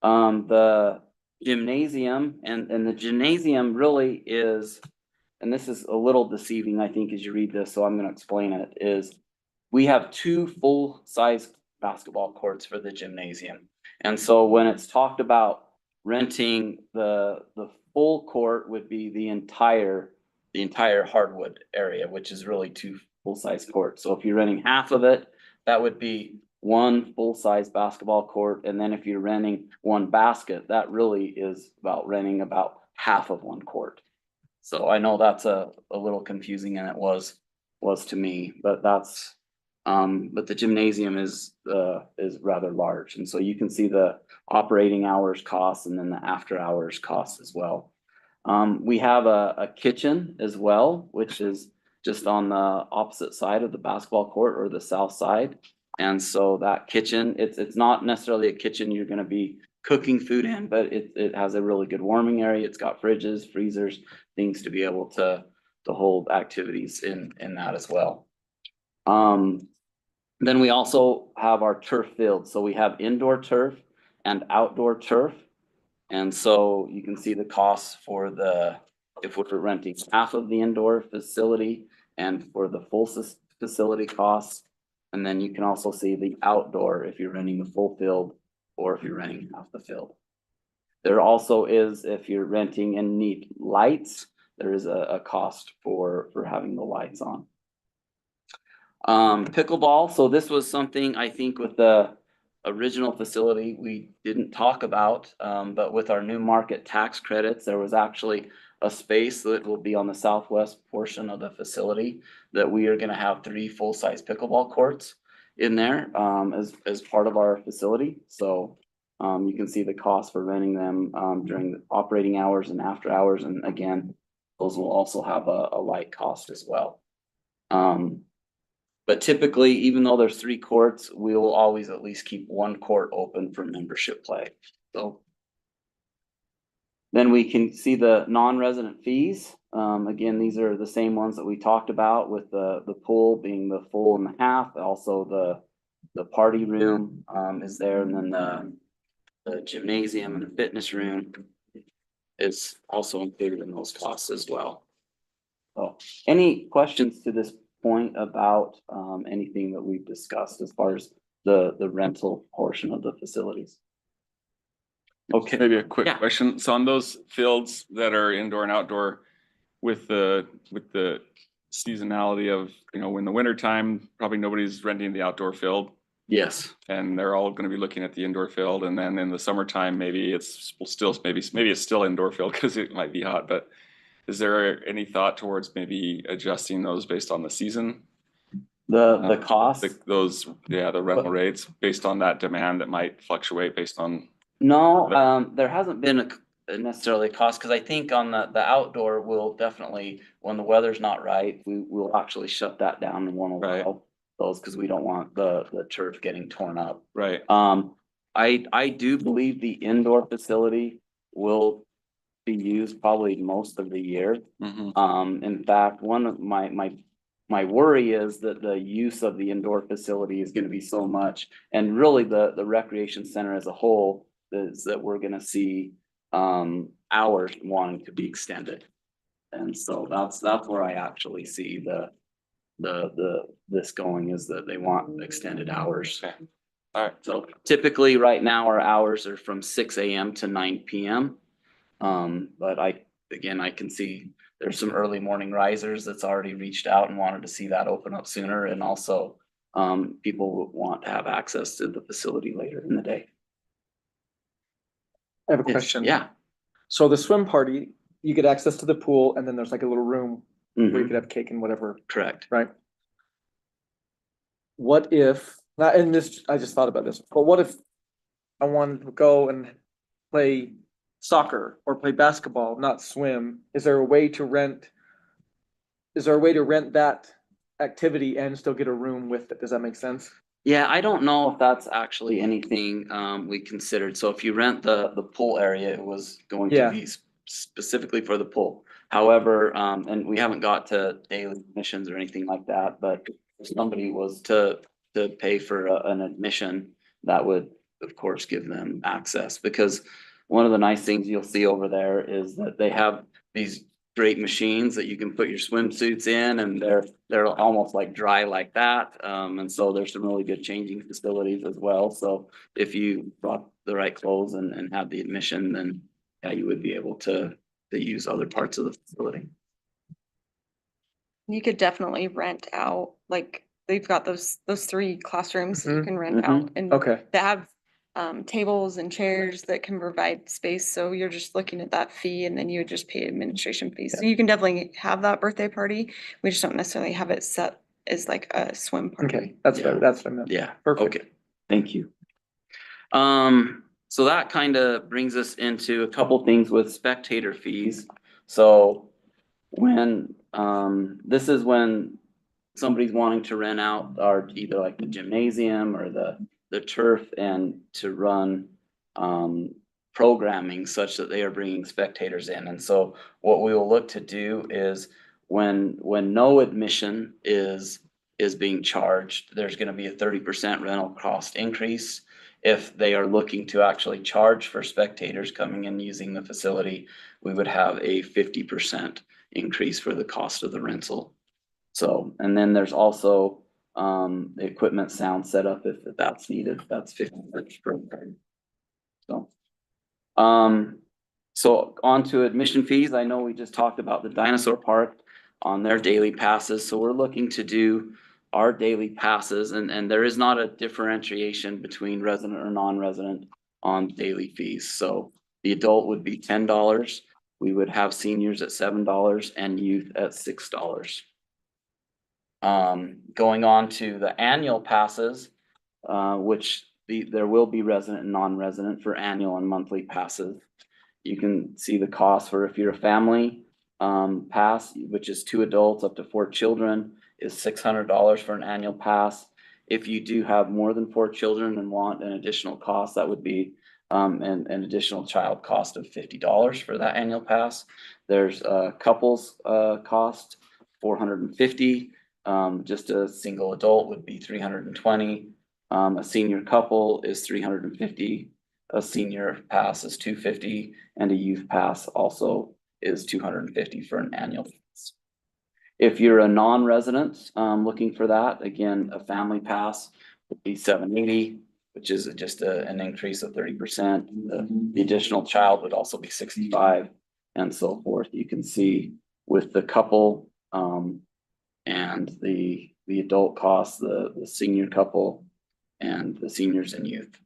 The gymnasium and the gymnasium really is, and this is a little deceiving, I think, as you read this, so I'm gonna explain it, is we have 2 full-size basketball courts for the gymnasium. And so when it's talked about renting the full court would be the entire hardwood area, which is really 2 full-size courts. So if you're renting half of it, that would be 1 full-size basketball court. And then if you're renting 1 basket, that really is about renting about half of 1 court. So I know that's a little confusing, and it was to me, but that's, but the gymnasium is rather large. And so you can see the operating hours costs and then the after hours costs as well. We have a kitchen as well, which is just on the opposite side of the basketball court, or the south side. And so that kitchen, it's not necessarily a kitchen you're gonna be cooking food in, but it has a really good warming area. It's got fridges, freezers, things to be able to hold activities in that as well. Then we also have our turf field. So we have indoor turf and outdoor turf. And so you can see the costs for if we're renting half of the indoor facility and for the full facility costs. And then you can also see the outdoor if you're renting the full field or if you're renting half the field. There also is, if you're renting and need lights, there is a cost for having the lights on. Pickleball, so this was something I think with the original facility we didn't talk about, but with our new market tax credits, there was actually a space that will be on the southwest portion of the facility that we are gonna have 3 full-size pickleball courts in there as part of our facility. So you can see the cost for renting them during the operating hours and after hours, and again, those will also have a light cost as well. But typically, even though there's 3 courts, we will always at least keep 1 court open for membership play. So then we can see the non-resident fees. Again, these are the same ones that we talked about, with the pool being the full and the half. Also the party room is there, and then the gymnasium and the fitness room is also included in those costs as well. So any questions to this point about anything that we've discussed as far as the rental portion of the facilities? Okay, Maybe a quick Yeah. question. So on those fields that are indoor and outdoor, with the seasonality of, in the winter time, probably nobody's renting the outdoor field yes. and they're all gonna be looking at the indoor field. And then in the summertime, maybe it's still, maybe it's still indoor field because it might be hot, but is there any thought towards maybe adjusting those based on the season? The cost? The rental rates based on that demand that might fluctuate based on. No, there hasn't been necessarily a cost, because I think on the outdoor, we'll definitely, when the weather's not right, we will actually shut that down and won't allow those because we don't want the turf getting torn up. Right. I do believe the indoor facility will be used probably most of the year. Mhm. In fact, one of my worry is that the use of the indoor facility is gonna be so much, and really the recreation center as a whole is that we're gonna see hours wanting to be extended. And so that's where I actually see this going, is that they want extended hours. Okay. All right. So typically, right now, our hours are from 6 AM to 9 PM. But again, I can see there's some early morning risers that's already reached out and wanted to see that open up sooner, and also people would want to have access to the facility later in the day. I have a Yes, question. Yeah. So the swim party, you get access to the pool and then there's like a little room where you Mhm, could have cake and whatever, correct. right? What if, not, and this, I just thought about this, but what if I wanted to go and play soccer or play basketball, not swim? Is there a way to rent? Is there a way to rent that activity and still get a room with it? Does that make sense? Yeah, I don't know if that's actually anything we considered. So if you rent the pool area, it was going to Yeah. be specifically for the pool. However, and we haven't got to daily admissions or anything like that, but if somebody was to pay for an admission, that would, of course, give them access. Because one of the nice things you'll see over there is that they have these great machines that you can put your swimsuits in, and they're almost like dry like that. And so there's some really good changing facilities as well. So if you brought the right clothes and had the admission, then yeah, you would be able to use other parts of the facility. You could definitely rent out, like, they've got those 3 classrooms that you Mhm. can rent out, and Okay. they have tables and chairs that can provide space, so you're just looking at that fee, and then you would just pay administration fees. So you can definitely have that birthday party. We just don't necessarily have it set as like a swim party. Okay, that's Yeah. what I meant. Yeah, Perfect. okay, thank you. So that kind of brings us into a couple things with spectator fees. So when, this is when somebody's wanting to rent out our, either like the gymnasium or the turf, and to run programming such that they are bringing spectators in. And so what we will look to do is when no admission is being charged, there's gonna be a 30% rental cost increase. If they are looking to actually charge for spectators coming and using the facility, we would have a 50% increase for the cost of the rental. So, and then there's also the equipment sound setup if that's needed, that's $50 per card. So, so on to admission fees. I know we just talked about the Dinosaur Park on their daily passes, so we're looking to do our daily passes, and there is not a differentiation between resident or non-resident on daily fees. So the adult would be $10. We would have seniors at $7 and youth at $6. Going on to the annual passes, which there will be resident and non-resident for annual and monthly passes. You can see the cost for, if you're a family pass, which is 2 adults up to 4 children, is $600 for an annual pass. If you do have more than 4 children and want an additional cost, that would be an additional child cost of $50 for that annual pass. There's a couples cost, $450. Just a single adult would be $320. A senior couple is $350. A senior pass is $250, and a youth pass also is $250 for an annual pass. If you're a non-resident looking for that, again, a family pass would be $780, which is just an increase of 30%. The additional child would also be $65, and so forth. You can see with the couple and the adult costs, the senior couple and the seniors and youth.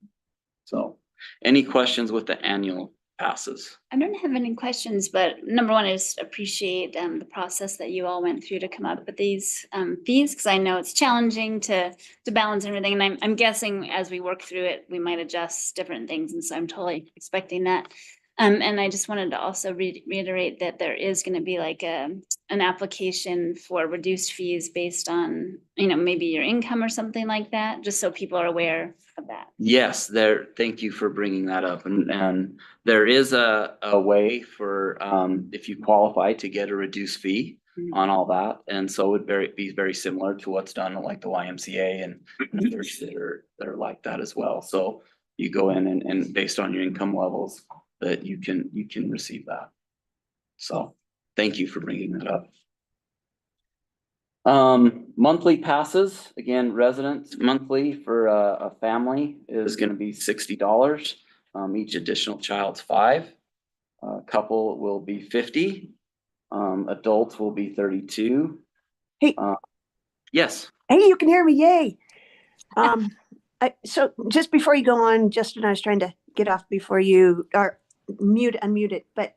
So any questions with the annual passes? I don't have any questions, but number one is appreciate the process that you all went through to come up with these fees, because I know it's challenging to balance everything. And I'm guessing as we work through it, we might adjust different things. And so I'm totally expecting that. And I just wanted to also reiterate that there is gonna be like an application for reduced fees based on, maybe your income or something like that, just so people are aware of that. Yes, thank you for bringing that up. And there is a way for, if you qualify to get a reduced fee on all that. And so it would be very similar to what's done at like the YMCA and others that are like that as well. So you go in and based on your income levels, that you can receive that. So thank you for bringing that up. Monthly passes, again, residents monthly for a family is gonna be $60. Each additional child's $5. Couple will be $50. Adults will be $32. Hey. Yes. Hey, you can hear me, yay. So just before you go on, Justin, I was trying to get off before you are unmute it, but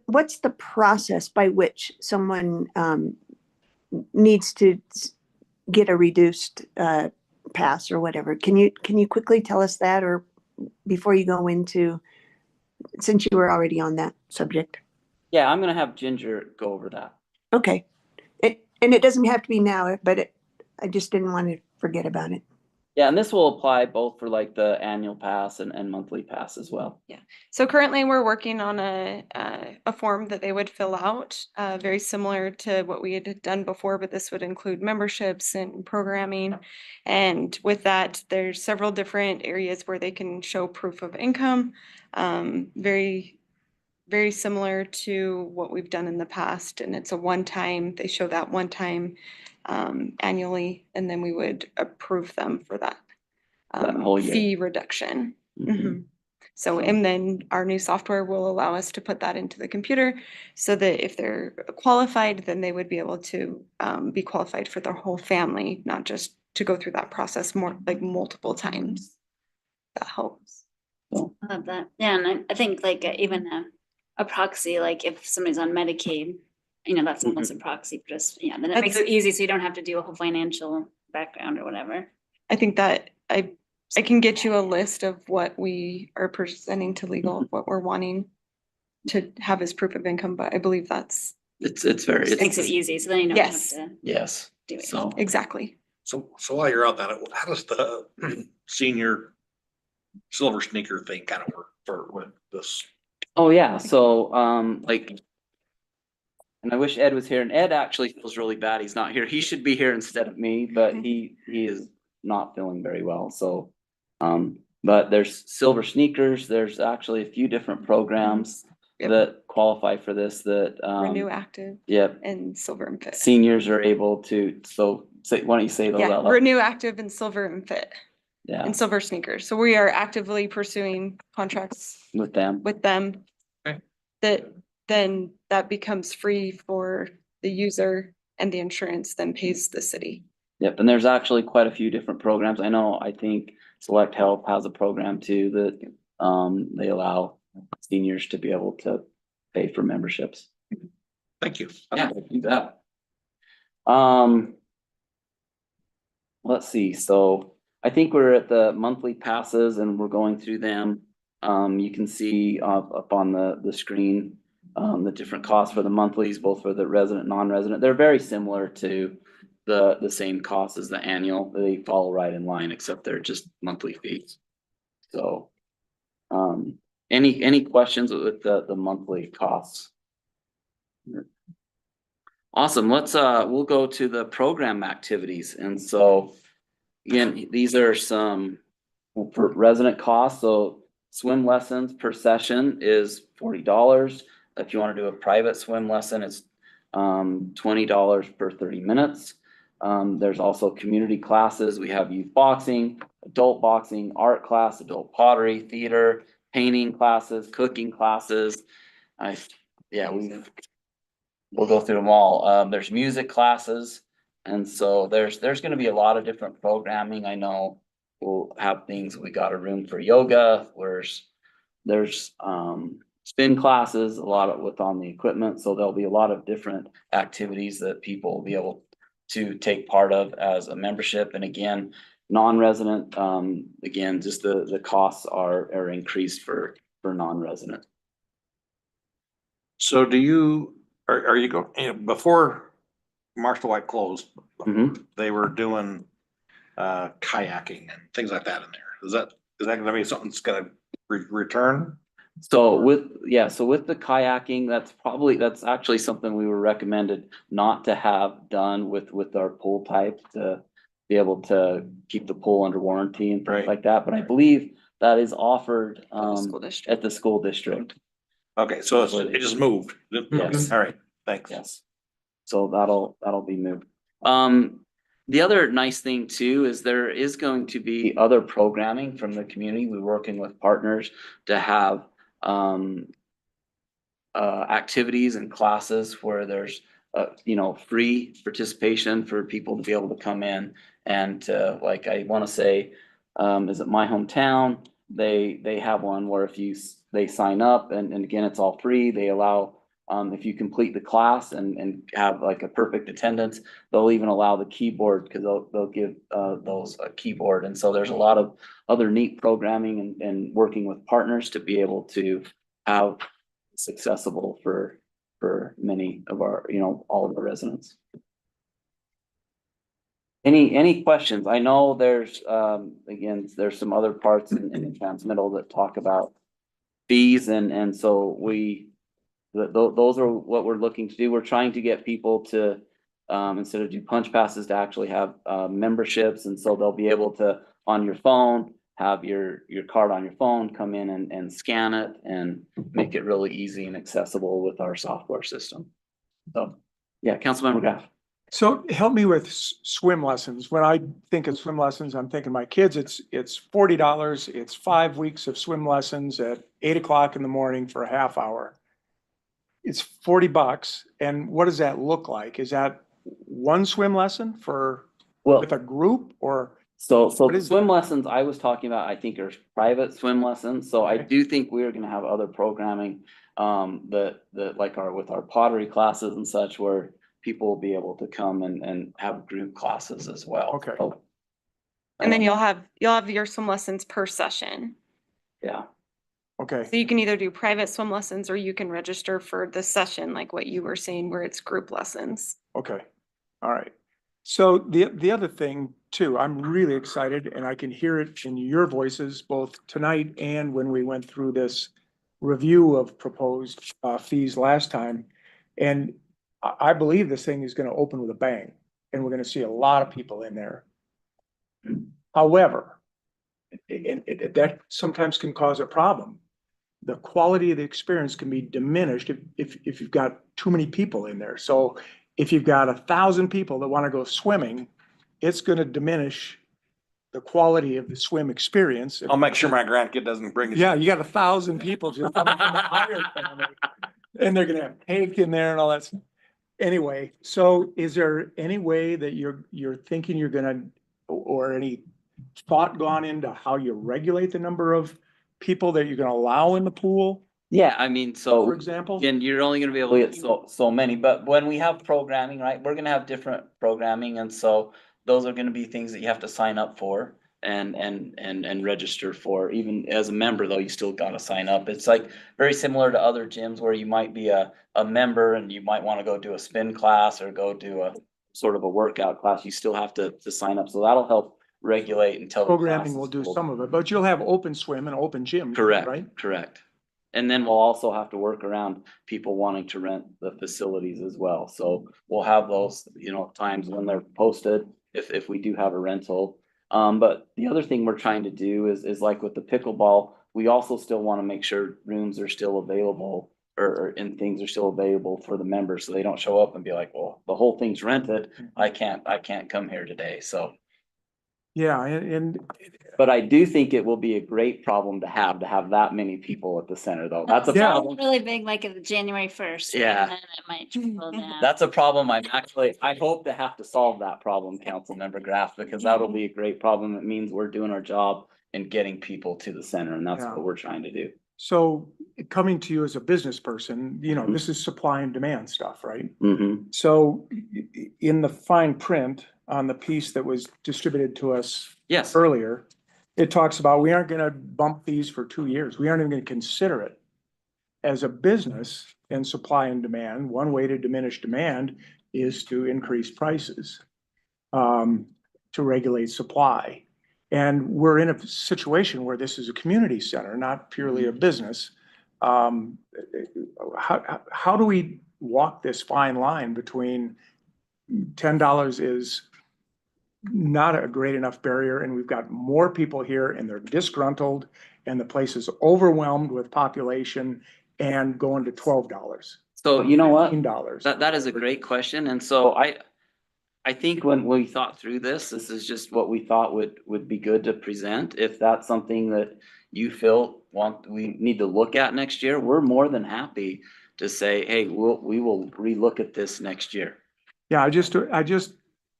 what's the process by which someone needs to get a reduced pass or whatever? Can you quickly tell us that, or before you go into, since you were already on that subject? Yeah, I'm gonna have Ginger go over that. Okay. And it doesn't have to be now, but I just didn't want to forget about it. Yeah, and this will apply both for like the annual pass and monthly pass as well. So currently we're working on a form that they would fill out, very similar to what we had done before, but this would include memberships and programming. And with that, there's several different areas where they can show proof of income. Very, very similar to what we've done in the past. And it's a one-time, they show that one time annually, and then we would approve them for that whole year. fee reduction. Mhm. So, and then our new software will allow us to put that into the computer so that if they're qualified, then they would be able to be qualified for their whole family, not just to go through that process more like multiple times. That helps. I love that. Yeah, and I think like even a proxy, like if somebody's on Medicaid, that's almost a proxy, but just, then it makes it easy so you don't have to do a whole financial background or whatever. I think that I can get you a list of what we are presenting to legal, what we're wanting to have as proof of income, but I believe that's. It's very. It makes it easy, so then you don't have Yes. to Yes. do it. So Exactly. So while you're out that, how does the senior silver sneaker thing kind of work with this? Oh, yeah, so, like, and I wish Ed was here, and Ed actually feels really bad he's not here. He should be here instead of me, but he is not feeling very well, so. But there's silver sneakers, there's actually a few different programs that qualify for this that. Renew Active. Yep, And Silver and Fit. seniors are able to, so, why don't you say those out Yeah, loud? Renew Active and Silver and Fit Yeah, and Silver Sneakers. So we are actively pursuing contracts with them. with them. Okay. That becomes free for the user, and the insurance then pays the city. Yep, and there's actually quite a few different programs. I think Select Health has a program too that they allow seniors to be able to pay for memberships. Thank you. Yeah, you bet. Let's see, so I think we're at the monthly passes and we're going through them. You can see up on the screen the different costs for the monthlies, both for the resident, non-resident. They're very similar to the same cost as the annual. They follow right in line, except they're just monthly fees. So, any questions with the monthly costs? Awesome. We'll go to the program activities. And so, again, these are some for resident costs. So swim lessons per session is $40. If you want to do a private swim lesson, it's $20 per 30 minutes. There's also community classes. We have youth boxing, adult boxing, art class, adult pottery, theater, painting classes, cooking classes. We'll go through them all. There's music classes. And so there's going to be a lot of different programming. I know we'll have things. We got a room for yoga. There's spin classes, a lot of with on the equipment. So there'll be a lot of different activities that people will be able to take part of as a membership. And again, Non-resident, again, just the costs are increased for non-resident. So do you, are you before Marshall White closed, Mhm. they were doing kayaking and things like that in there. Is that gonna be something that's gonna return? So with the kayaking, that's actually something we were recommended not to have done with our pool type to be able to keep the pool under warranty and Right. things like that, but I believe that is offered School district. at the school district. Okay, so it just moved. Yes. All right, thanks. Yes. So that'll be moved. The other nice thing too is there is going to be other programming from the community. We're working with partners to have activities and classes where there's free participation for people to be able to come in and like I want to say, is it My Hometown? They have one where they sign up and again, it's all free. They allow if you complete the class and have like a perfect attendance, they'll even allow the keyboard because they'll give those a keyboard. And so there's a lot of other neat programming and working with partners to be able to have it's accessible for many of our, all of the residents. Any questions? I know there's again, there's some other parts in the transmittal that talk about fees and so those are what we're looking to do. We're trying to get people to, instead of do punch passes, to actually have memberships. And so they'll be able to, on your phone, have your card on your phone, come in and scan it and make it really easy and accessible with our software system. So, yeah, Councilmember Graff. So help me with swim lessons. When I think of swim lessons, I'm thinking my kids, it's $40. It's 5 weeks of swim lessons at 8 o'clock in the morning for a half hour. It's $40. And what does that look like? Is that one swim lesson with a group or? So the swim lessons I was talking about, I think are private swim lessons. So I do think we're gonna have other programming that like with our pottery classes and such where people will be able to come and have group classes as well. Okay. So, And then you'll have your swim lessons per session. yeah. Okay. So you can either do private swim lessons or you can register for the session, like what you were saying, where it's group lessons. Okay. All right. So the other thing too, I'm really excited and I can hear it in your voices both tonight and when we went through this review of proposed fees last time. And I believe this thing is going to open with a bang and we're going to see a lot of people in there. However, that sometimes can cause a problem. The quality of the experience can be diminished if you've got too many people in there. So if you've got 1,000 people that want to go swimming, it's going to diminish the quality of the swim experience. I'll make sure my grandkid doesn't bring it. Yeah, you got 1,000 people just coming from the Myers family, and they're gonna have cake in there and all that stuff. Anyway, so is there any way that you're thinking you're gonna, or any thought gone into how you regulate the number of people that you're gonna allow in the pool, Yeah, I mean, so. for example? And you're only gonna be able to get so many, but when we have programming, right, we're gonna have different programming, and so those are gonna be things that you have to sign up for and register for. Even as a member, though, you still gotta sign up. It's like very similar to other gyms where you might be a member and you might wanna go do a spin class or go do a sort of a workout class. You still have to sign up, so that'll help regulate until. Programming will do some of it, but you'll have open swim and open gym, right? Correct. And then we'll also have to work around people wanting to rent the facilities as well. So we'll have those, times when they're posted, if we do have a rental. But the other thing we're trying to do is like with the pickleball, we also still want to make sure rooms are still available and things are still available for the members. So they don't show up and be like, well, the whole thing's rented. I can't come here today. So. Yeah, But I do think it will be a great problem to have that many people at the center, though. That's a Yeah. problem. Really big, like of January 1st. Yeah. And then it might trickle down. That's a problem I hope to have to solve that problem, Councilmember Graff, because that'll be a great problem. It means we're doing our job and getting people to the center, and that's Yeah. what we're trying to do. so coming to you as a business person, this is supply and demand stuff, right? Mm-hmm. So in the fine print, on the piece that was distributed to us Yes, earlier, it talks about we aren't gonna bump fees for 2 years. We aren't even gonna consider it. As a business and supply and demand, one way to diminish demand is to increase prices, to regulate supply. And we're in a situation where this is a community center, not purely a business. How do we walk this fine line between $10 is not a great enough barrier, and we've got more people here and they're disgruntled and the place is overwhelmed with population, and going to $12, so you know what? $15? That is a great question, and so I think when we thought through this is just what we thought would be good to present. If that's something that you feel we need to look at next year, we're more than happy to say, hey, we will relook at this next year. Yeah,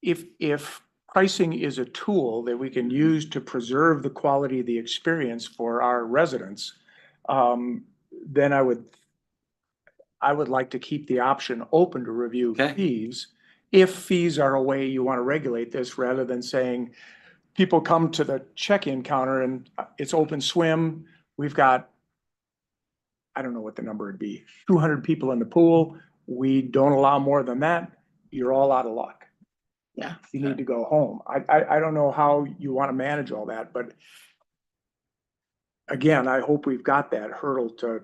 if pricing is a tool that we can use to preserve the quality of the experience for our residents, then I would like to keep the option open to review Okay. fees. If fees are a way you want to regulate this, rather than saying people come to the check-in counter and it's open swim, we've got, I don't know what the number would be, 200 people in the pool. We don't allow more than that. You're all out of luck. Yeah. You need to go home. I don't know how you want to manage all that, but again, I hope we've got that hurdle to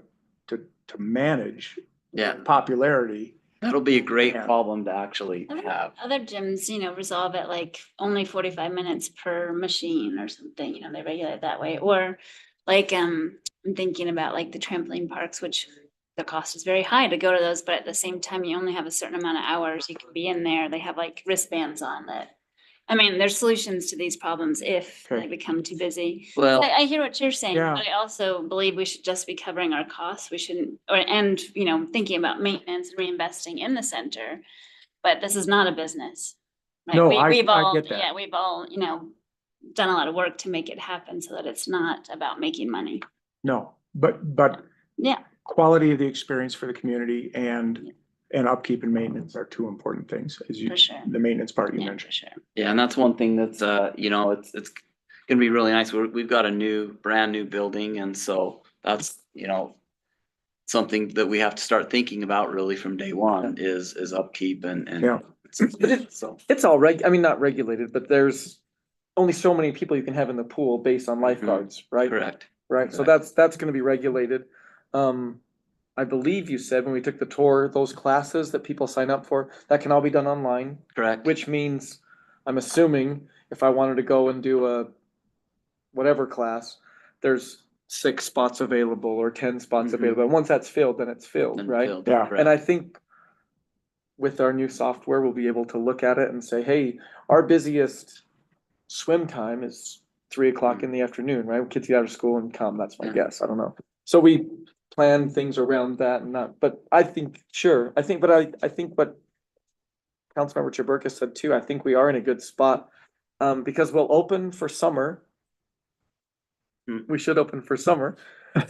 manage Yeah, popularity. that'll be a great Yeah. problem to actually Other have. other gyms, resolve it like only 45 minutes per machine or something, they regulate it that way. Or like, I'm thinking about like the trampoline parks, which the cost is very high to go to those, but at the same time, you only have a certain amount of hours you can be in there. They have like wristbands on that. There's solutions to these problems if Okay. they become too busy. Well, I hear what you're saying, Yeah. but I also believe we should just be covering our costs. We shouldn't, and thinking about maintenance and reinvesting in the center. But this is not a business. Right? No, We've I all, get that. yeah, we've all, done a lot of work to make it happen so that it's not about making money. No, but Yeah, quality of the experience for the community and upkeep and maintenance are two important things, as you, for sure. the maintenance part you Yeah, mentioned. for sure. yeah, and that's one thing that's, it's gonna be really nice. We've got a brand new building, and so that's, something that we have to start thinking about really from day one is upkeep and. Yeah. But it's all not regulated, but there's only so many people you can have in the pool based on lifeguards, right? Correct. Right, so that's gonna be regulated. I believe you said when we took the tour, those classes that people sign up for, that can all be done online, Correct. which means, I'm assuming, if I wanted to go and do a whatever class, there's 6 spots available or 10 spots Mhm. available. And once that's filled, then it's filled, And right? filled, Yeah. correct. And I think with our new software, we'll be able to look at it and say, hey, our busiest swim time is 3 o'clock in the afternoon, right? Kids get out of school and come, that's my Yeah. guess, I don't know. So we plan things around that and not, but I think, sure, I think what Councilmember Chaburka said too, I think we are in a good spot. Because we'll open for summer. We should open for summer.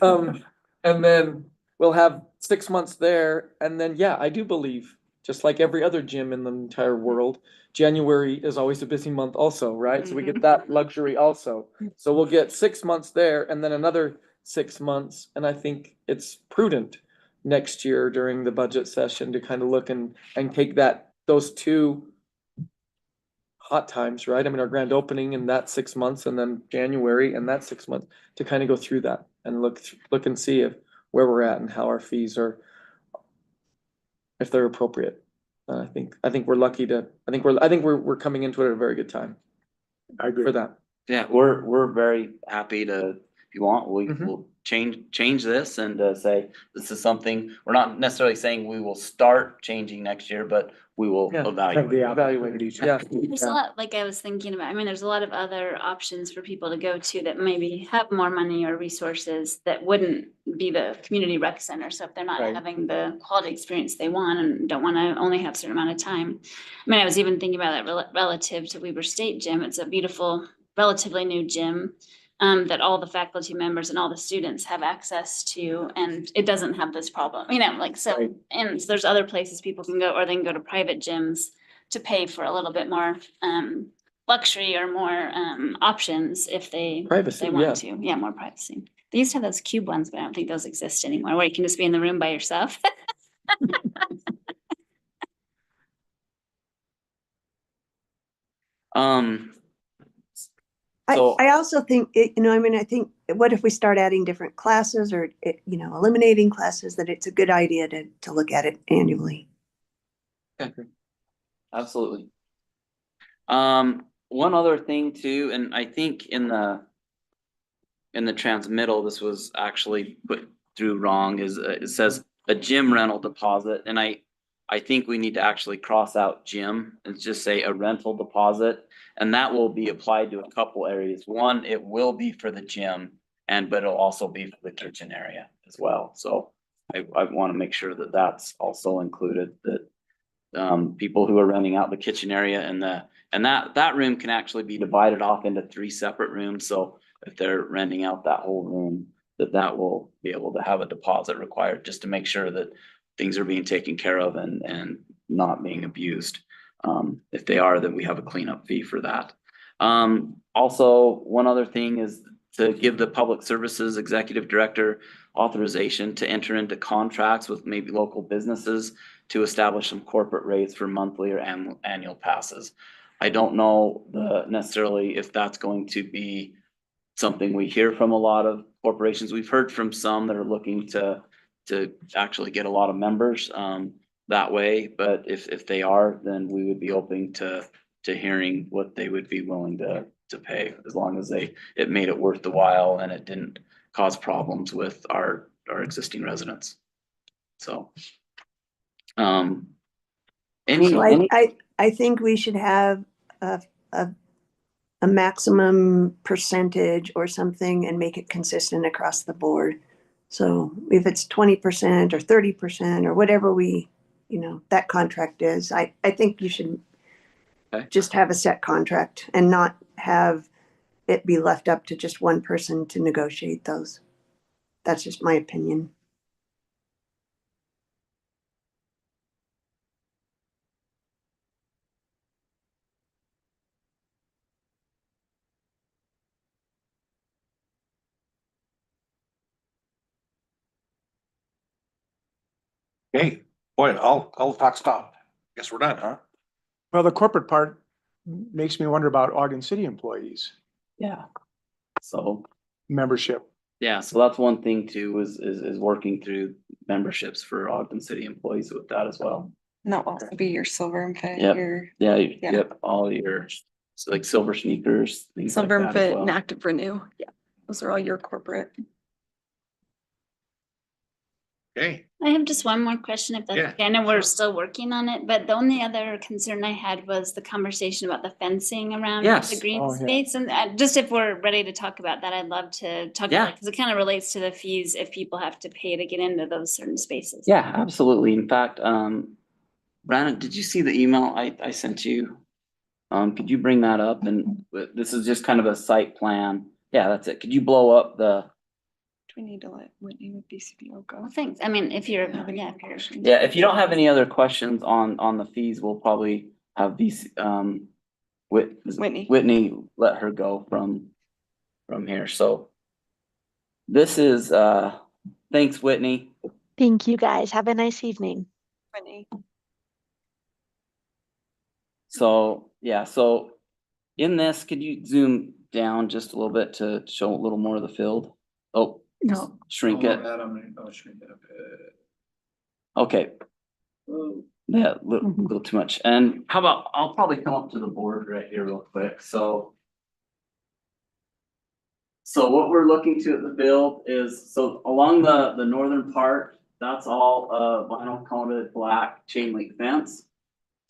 And then we'll have 6 months there, and then, yeah, I do believe, just like every other gym in the entire world, January is always a busy month also, right? So we get that luxury also. So we'll get 6 months there and then another 6 months, and I think it's prudent next year during the budget session to kind of look and take those 2 hot times, right? Our grand opening in that 6 months, and then January and that 6 months to kind of go through that and look and see where we're at and how our fees are, if they're appropriate. I think we're lucky I think we're coming into it at a very good time I agree. for that. Yeah, we're very happy to, if you want, Mhm. we'll change this and say, this is something, we're not necessarily saying we will start changing next year, but we will Yeah. Have evaluate. the Evaluate, opportunities. yeah. There's a lot, like I was thinking about, there's a lot of other options for people to go to that maybe have more money or resources that wouldn't be the community rec center. So if they're not Right. having the quality experience they want and don't want to only have a certain amount of time. I was even thinking about that relative to Weber State Gym. It's a beautiful, relatively new gym that all the faculty members and all the students have access to, and it doesn't have this problem, so, Right. and so there's other places people can go, or they can go to private gyms to pay for a little bit more, luxury or more, options if they Privacy, want yeah. to. Yeah, more privacy. They used to have those cube ones, but I don't think those exist anymore, where you can just be in the room by yourself. So- I also think, I think, what if we start adding different classes or, eliminating classes, that it's a good idea to look at it annually. Absolutely. One other thing too, and I think in the transmittal, this was actually put through wrong, is it says a gym rental deposit, and I think we need to actually cross out gym and just say a rental deposit, and that will be applied to a couple areas. One, it will be for the gym, but it'll also be for the kitchen area as well. So I want to make sure that that's also included, that people who are renting out the kitchen area and that room can actually be divided off into 3 separate rooms. So if they're renting out that whole room, that will be able to have a deposit required, just to make sure that things are being taken care of and not being abused. If they are, then we have a cleanup fee for that. Also, one other thing is to give the Public Services Executive Director authorization to enter into contracts with maybe local businesses to establish some corporate rates for monthly or annual passes. I don't know necessarily if that's going to be something we hear from a lot of corporations. We've heard from some that are looking to actually get a lot of members that way, but if they are, then we would be open to hearing what they would be willing to pay, as long as it made it worth the while and it didn't cause problems with our existing residents. So I think we should have a maximum percentage or something and make it consistent across the board. So if it's 20% or 30% or whatever that contract is, I think you should just have a set contract and not have it be left up to just one person to negotiate those. That's just my opinion. Okay, boy, all talk stop. Guess we're done, huh? Well, the corporate part makes me wonder about Ogden City employees yeah. So membership. yeah, so that's one thing too, is working through memberships for Ogden City employees with that as well. And that will also be your silver and fit, Yep. your Yep, all your, so like silver sneakers, things like silver and that as fit and well. active renew. Yeah, those are all your corporate. Okay, I have just one more question, if that's Yeah, okay. I know we're still working on it, but the only other concern I had was the conversation about the fencing around Yes. the green Oh, yeah. space. And just if we're ready to talk about that, I'd love to talk Yeah. about it, because it kind of relates to the fees if people have to pay to get into those certain spaces. Yeah, absolutely. In fact, Brandon, did you see the email I sent you? Could you bring that up? And this is just kind of a site plan. Yeah, that's it. Could you blow up the? Do we need to let Whitney with BCBO go? Well, thanks. I mean, if you're, Yeah, if you don't have any other questions on the fees, we'll probably have these, Whitney, let her go from here. So this is, thanks, Whitney. Thank you, guys. Have a nice evening. Whitney. So, yeah, so in this, could you zoom down just a little bit to show a little more of the field? Oh, No. shrink it. Shrink it a bit. Okay. Yeah, little too much. And how about, I'll probably come up to the board right here real quick. So what we're looking to at the build is, so along the northern part, that's all vinyl coated black chain link fence.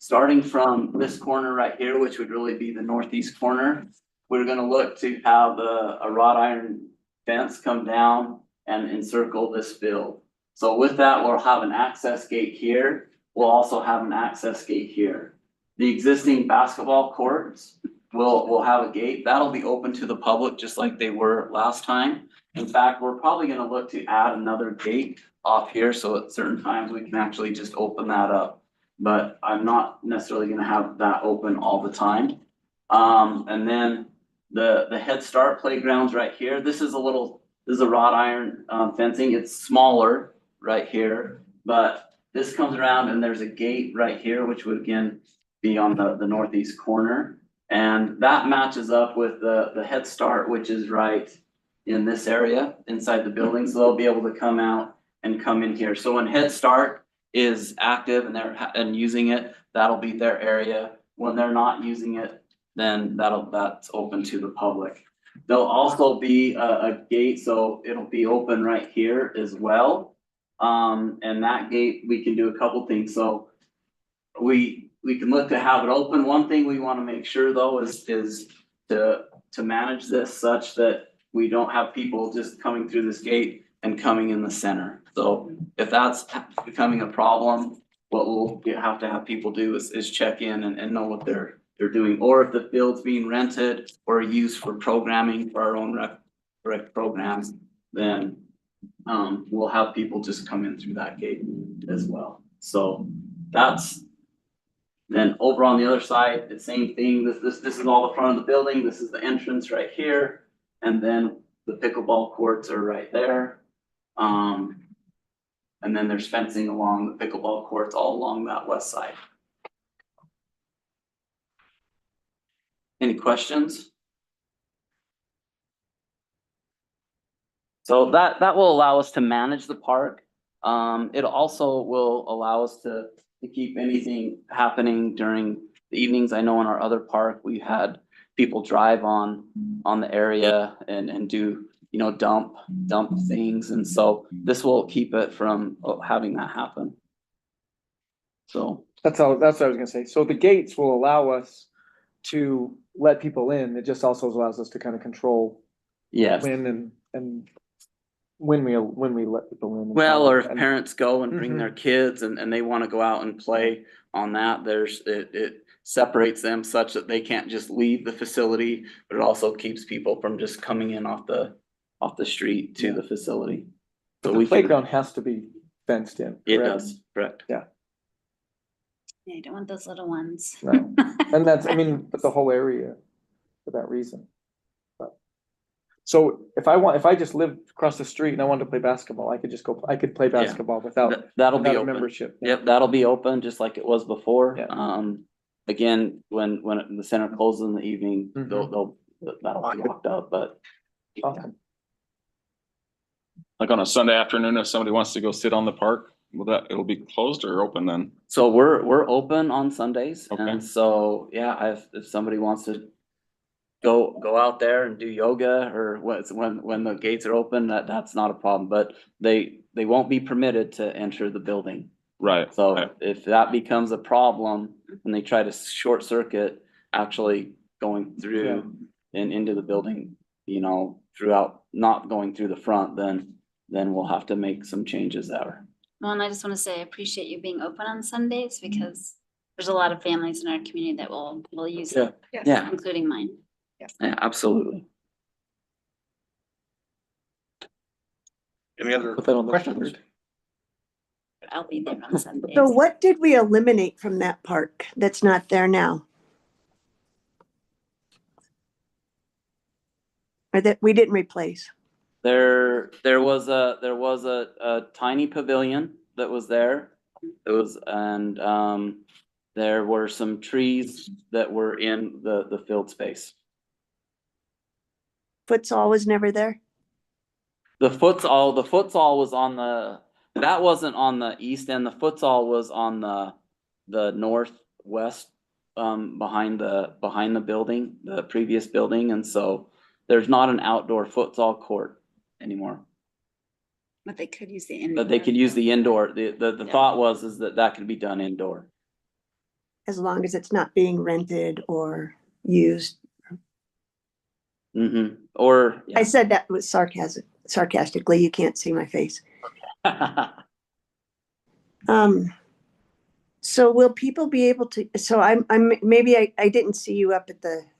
Starting from this corner right here, which would really be the northeast corner, we're gonna look to have a wrought iron fence come down and encircle this field. So with that, we'll have an access gate here. We'll also have an access gate here. The existing basketball courts will have a gate. That'll be open to the public just like they were last time. In fact, we're probably gonna look to add another gate off here, so at certain times we can actually just open that up but I'm not necessarily gonna have that open all the time. And then the Head Start playground's right here. This is a wrought iron fencing. It's smaller right here, but this comes around and there's a gate right here, which would again be on the northeast corner. And that matches up with the Head Start, which is right in this area inside the building. So they'll be able to come out and come in here. So when Head Start is active and using it, that'll be their area. When they're not using it, then that's open to the public. There'll also be a gate, so it'll be open right here as well. And that gate, we can do a couple things. So we can look to have it open. One thing we want to make sure though is to manage this such that we don't have people just coming through this gate and coming in the center. So if that's becoming a problem, what we'll have to have people do is check in and know what they're doing. Or if the field's being rented or used for programming for our own rec programs, then we'll have people just come in through that gate as well. So that's, then over on the other side, the same thing. This is all the front of the building. This is the entrance right here. And then the pickleball courts are right there. And then there's fencing along the pickleball courts all along that west side. Any questions? So that will allow us to manage the park. It also will allow us to keep anything happening during the evenings. I know in our other park, we had people drive on the area and do, you know, dump things. And so this will keep it from having that happen. So That's what I was gonna say. So the gates will allow us to let people in. It just also allows us to kind of control yes. when and when we let people in. Well, or if parents go and bring their kids and they want to go out and play on that, it separates them such that they can't just leave the facility, but it also keeps people from just coming in off the street to the facility. So the playground has to be fenced in. It correct? does, correct. Yeah. Yeah, you don't want those little ones. No. And that's, I mean, but the whole area for that reason. But so if I just lived across the street and I wanted to play basketball, I could play basketball without That'll be a open. membership. Yep, that'll be open just like it was before. Yeah. Again, when the center closes in the evening, that'll be locked up, but. Okay. Like on a Sunday afternoon, if somebody wants to go sit on the park, it'll be closed or open then? So we're open on Sundays. Okay. And so, yeah, if somebody wants to go out there and do yoga or when the gates are open, that's not a problem, but they won't be permitted to enter the building. Right. So right. if that becomes a problem and they try to short circuit actually going through and into the building, you know, throughout, not going through the front, then we'll have to make some changes there. Well, and I just want to say, I appreciate you being open on Sundays because there's a lot of families in our community that will use it, Yeah, including mine. yeah, absolutely. Any other Put that on the questions? record. I'll be there on Sundays. So what did we eliminate from that park that's not there now? Or that we didn't replace? There was a tiny pavilion that was there. There were some trees that were in the field space. Futsal was never there? The futsal was that wasn't on the east end. The futsal was on the northwest, behind the building, the previous building. And so there's not an outdoor futsal court anymore. But they could use the indoor. But they could use the indoor. The thought was that could be done indoor. As long as it's not being rented or used. Mm-hmm. Or I said that was sarcastically, you can't see my face. So will people be able to, so I'm maybe I didn't see you up at the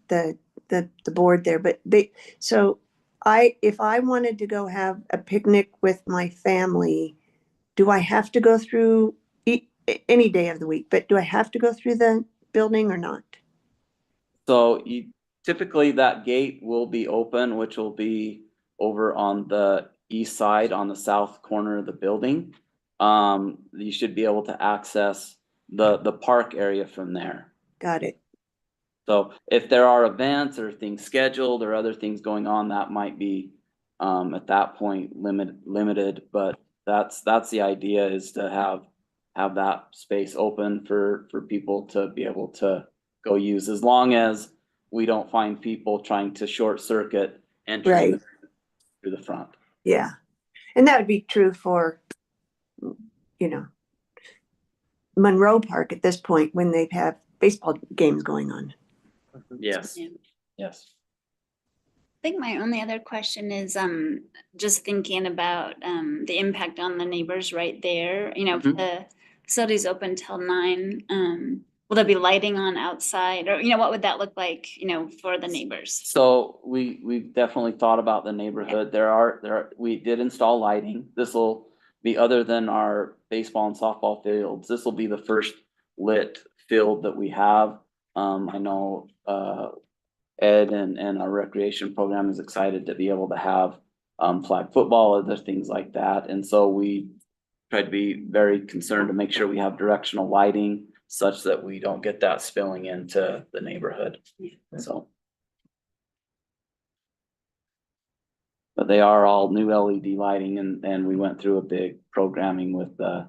board there, but if I wanted to go have a picnic with my family, do I have to go through any day of the week, but do I have to go through the building or not? So you, typically that gate will be open, which will be over on the east side on the south corner of the building. You should be able to access the park area from there. Got it. So if there are events or things scheduled or other things going on, that might be at that point limited, but that's the idea, is to have that space open for people to be able to go use, as long as we don't find people trying to short circuit entering Right. through the front. Yeah. And that would be true for, you know, Monroe Park at this point when they have baseball games going on. Yes, Yeah. yes. I think my only other question is, just thinking about, the impact on the neighbors right there. You know, if Mhm. the facility's open till 9, will there be lighting on outside, or, you know, what would that look like, you know, for the neighbors? So we've definitely thought about the neighborhood. We did install lighting. This will be, other than our baseball and softball fields, this will be the first lit field that we have. I know, Ed and our recreation program is excited to be able to have, flag football, other things like that. And so we try to be very concerned to make sure we have directional lighting such that we don't get that spilling into the neighborhood. So. But they are all new LED lighting, and we went through a big programming with the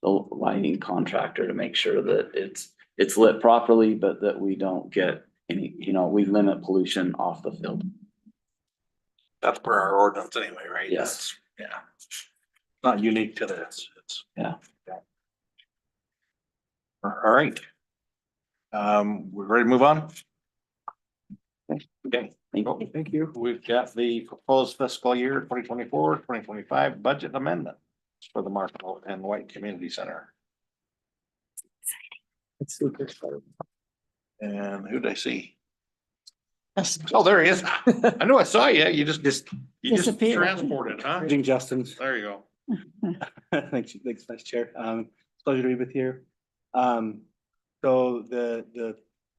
lighting contractor to make sure that it's lit properly, but that we don't get any, you know, we limit pollution off the field. That's per our ordinance anyway, right? Yes. That's- Yeah. Not unique to this. It's. Yeah. All right. We're ready to move on? Okay. Thank you. We've got the proposed fiscal year 2024-2025 budget amendment for the Marshall and White Community Center. It's super exciting. And who did I see? Oh, there he is. I know I saw you. You just Disappeared. transported, huh? Greeting, Justin. There you go. Thanks, Vice Chair. Pleasure to be with you. So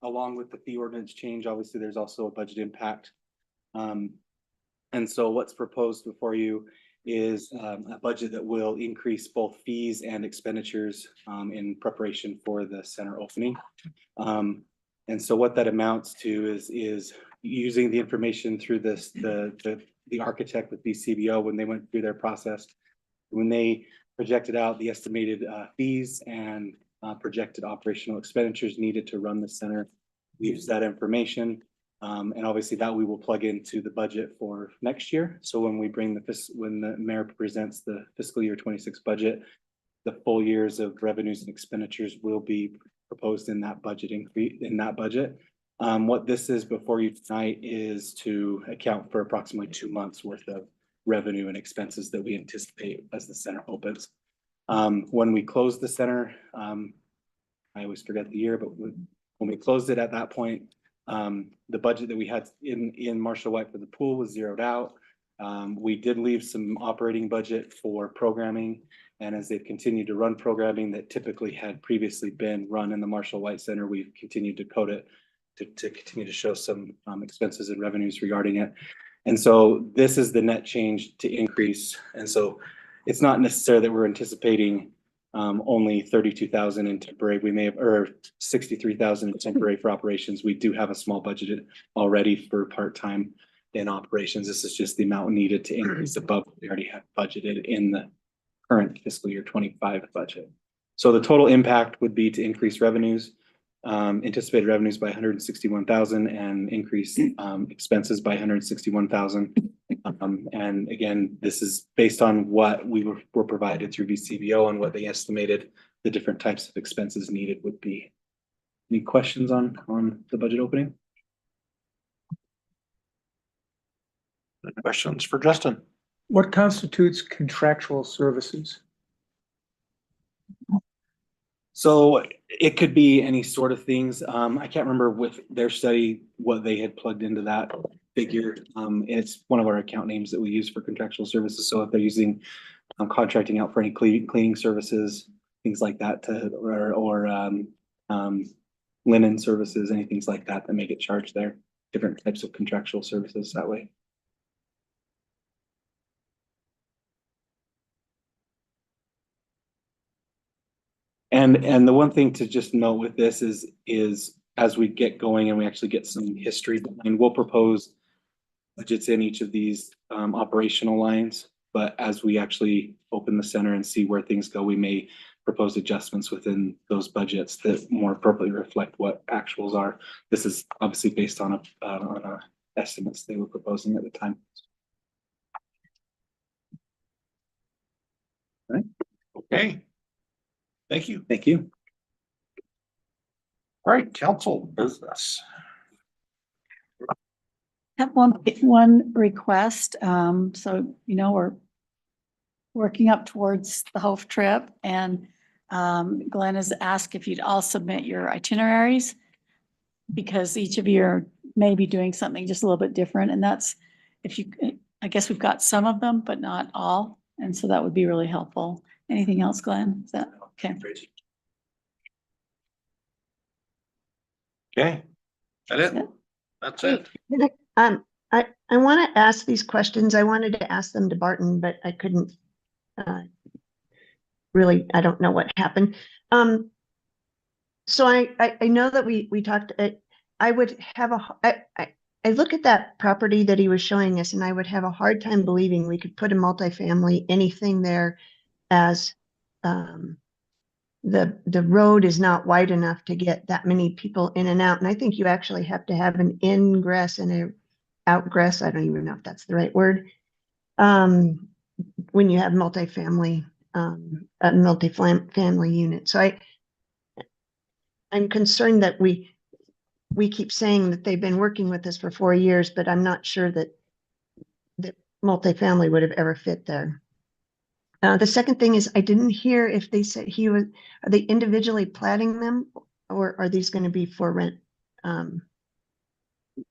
along with the fee ordinance change, obviously, there's also a budget impact. And so what's proposed before you is a budget that will increase both fees and expenditures in preparation for the center opening. And so what that amounts to is using the information through the architect with BCBO when they went through their process, when they projected out the estimated fees and projected operational expenditures needed to run the center. We use that information, and obviously that we will plug into the budget for next year. So when we bring when the mayor presents the fiscal year 26 budget, the full years of revenues and expenditures will be proposed in that budget budget. What this is before you tonight is to account for approximately 2 months worth of revenue and expenses that we anticipate as the center opens. When we close the center, I always forget the year, but when we closed it at that point, the budget that we had in Marshall White for the pool was zeroed out. We did leave some operating budget for programming, and as they've continued to run programming that typically had previously been run in the Marshall White Center, we've continued to code it to continue to show some expenses and revenues regarding it. And so this is the net change to increase. And so it's not necessarily that we're anticipating only 32,000 in temporary. We may have, or 63,000 in temporary for operations. We do have a small budget already for part-time in operations. This is just the amount needed to increase above what we already have budgeted in the current fiscal year 25 budget. So the total impact would be to increase revenues, anticipated revenues by 161,000 and increase expenses by 161,000. And again, this is based on what we were provided through BCBO and what they estimated the different types of expenses needed would be. Any questions on the budget opening? Questions for Justin? What constitutes contractual services? So it could be any sort of things. I can't remember with their study what they had plugged into that figure. It's one of our account names that we use for contractual services. So if they're using contracting out for any cleaning services, things like that linen services, anything like that that may get charged there, different types of contractual services that way. And the one thing to just note with this is as we get going and we actually get some history behind, we'll propose budgets in each of these operational lines. But as we actually open the center and see where things go, we may propose adjustments within those budgets that more appropriately reflect what actuals are. This is obviously based on a estimates they were proposing at the time. All right. Okay. Thank you. Thank you. All right, council business. Have one request. So, we're working up towards the Hove trip, and Glenn has asked if you'd all submit your itineraries, because each of you are maybe doing something just a little bit different. And that's, I guess we've got some of them, but not all. And so that would be really helpful. Anything else, Glenn? Is that okay? Okay. That it? That's it. I want to ask these questions. I wanted to ask them to Barton, but I couldn't. Really, I don't know what happened. So I know that we talked. I would have I look at that property that he was showing us, and I would have a hard time believing we could put a multifamily anything there, as the road is not wide enough to get that many people in and out. And I think you actually have to have an ingress and a outgress. I don't even know if that's the right word. When you have multifamily, a multifamily unit. So I'm concerned that we keep saying that they've been working with us for 4 years, but I'm not sure that multifamily would have ever fit there. The second thing is, I didn't hear if they said are they individually platting them, or are these going to be for rent?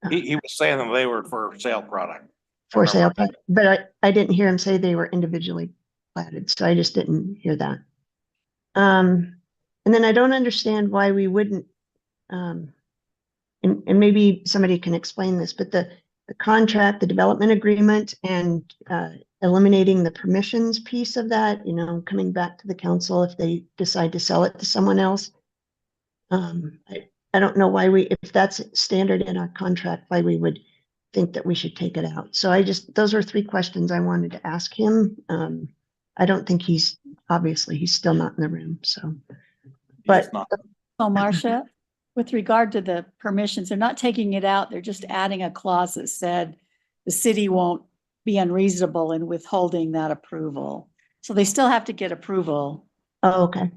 He was saying that they were for sale product. For sale, but I didn't hear him say they were individually platted, so I just didn't hear that. And then I don't understand why we wouldn't, and maybe somebody can explain this, but the contract, the development agreement, and eliminating the permissions piece of that, coming back to the council if they decide to sell it to someone else. I don't know why if that's standard in our contract, why we would think that we should take it out. So those are 3 questions I wanted to ask him. I don't think he's still not in the room, so. But So Marcia, with regard to the permissions, they're not taking it out. They're just adding a clause that said the city won't be unreasonable in withholding that approval. So they still have to get approval. Oh, okay.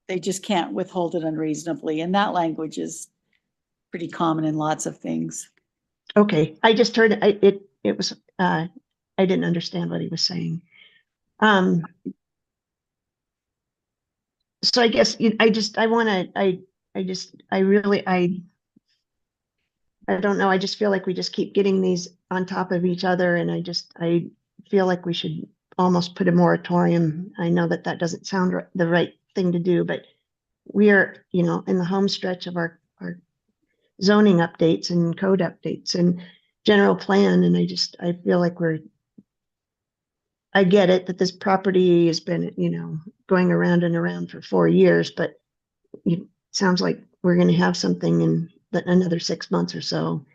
They just can't withhold it unreasonably. And that language is pretty common in lots of things. Okay, I just heard it was, I didn't understand what he was saying. So I guess I don't know. I just feel like we just keep getting these on top of each other. And I feel like we should almost put a moratorium. I know that doesn't sound the right thing to do, but we are, in the home stretch of our zoning updates and code updates and general plan. And I feel like I get it that this property has been, going around and around for 4 years, but it sounds like we're going to have something in another 6 months or so.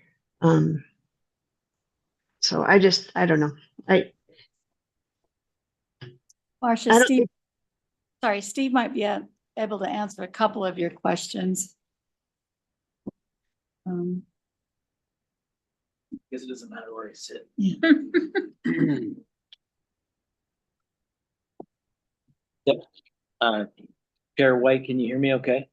So I don't know. Marcia, Steve might be able to answer a couple of your questions. Because it doesn't matter where I sit. Yeah. Yep. Chair White, can you hear me okay?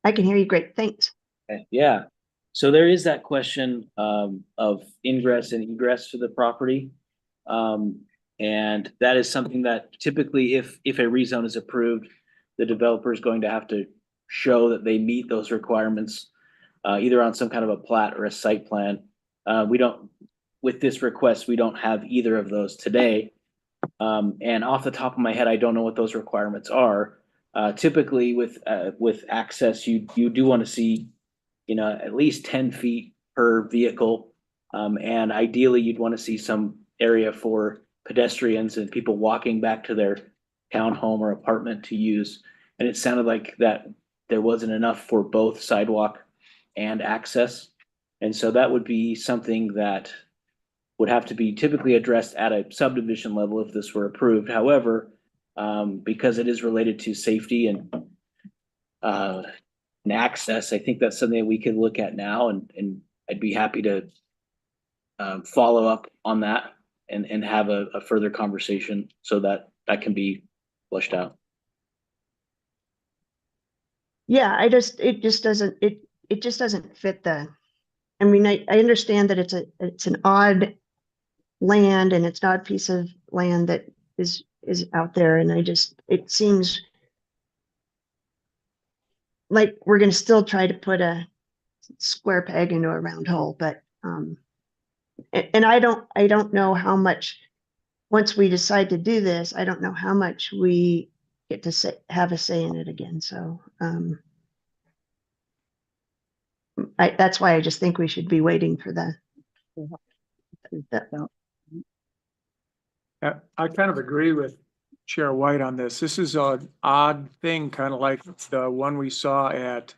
I can hear you great. Thanks. Okay. Yeah. So there is that question of ingress and egress to the property. And that is something that typically if a rezone is approved, the developer is going to have to show that they meet those requirements, either on some kind of a plat or a site plan. With this request, we don't have either of those today. And off the top of my head, I don't know what those requirements are. Typically with access, you do want to see, at least 10 feet per vehicle. And ideally, you'd want to see some area for pedestrians and people walking back to their townhome or apartment to use. And it sounded like that there wasn't enough for both sidewalk and access. And so that would be something that would have to be typically addressed at a subdivision level if this were approved. However, because it is related to safety and access, I think that's something that we could look at now, and I'd be happy to follow up on that and have a further conversation so that that can be fleshed out. Yeah, it just doesn't fit I mean, I understand that it's an odd land and it's an odd piece of land that is out there, and it seems like we're gonna still try to put a square peg into a round hole, but and I don't know how much, once we decide to do this, I don't know how much we get to have a say in it again. So that's why I just think we should be waiting for I kind of agree with Chair White on this. This is an odd thing, kind of like the one we saw at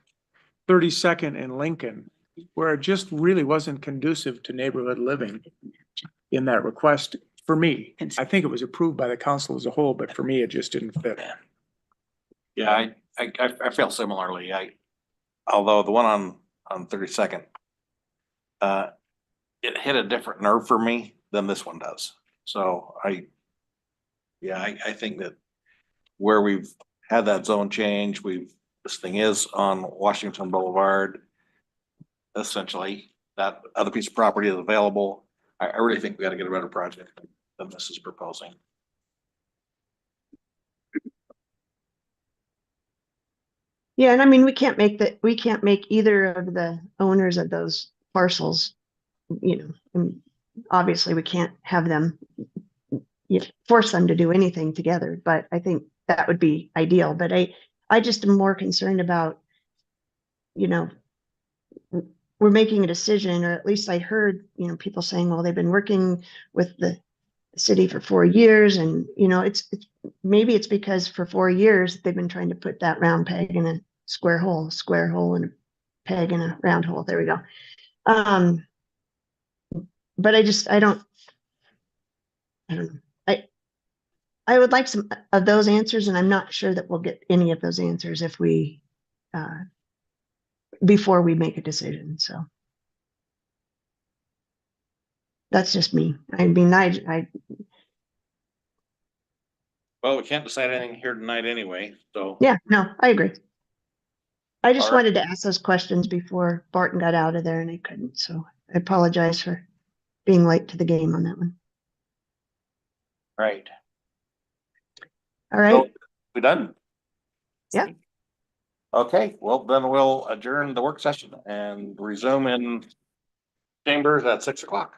32nd and Lincoln, where it just really wasn't conducive to neighborhood living in that request for me. I think it was approved by the council as a whole, but for me, it just didn't fit. Yeah, I feel similarly. Although the one on 32nd, it hit a different nerve for me than this one does. So I think that where we've had that zone change, this thing is on Washington Boulevard. Essentially, that other piece of property is available. I really think we got to get a better project than this is proposing. Yeah, and I mean, we can't make either of the owners of those parcels, obviously we can't have them, force them to do anything together, but I think that would be ideal. But I just am more concerned about, we're making a decision, or at least I heard, people saying, well, they've been working with the city for 4 years, and maybe it's because for 4 years they've been trying to put that round peg in a square hole and a peg in a round hole. There we go. But I don't know. I would like some of those answers, and I'm not sure that we'll get any of those answers if we before we make a decision. So that's just me. I mean, Well, we can't decide anything here tonight anyway, so. yeah, no, I agree. I just All right. wanted to ask those questions before Barton got out of there, and I couldn't. So I apologize for being late to the game on that one. Right. All right. So, we done? Yeah. Okay, well, then we'll adjourn the work session and resume in chambers at 6 o'clock.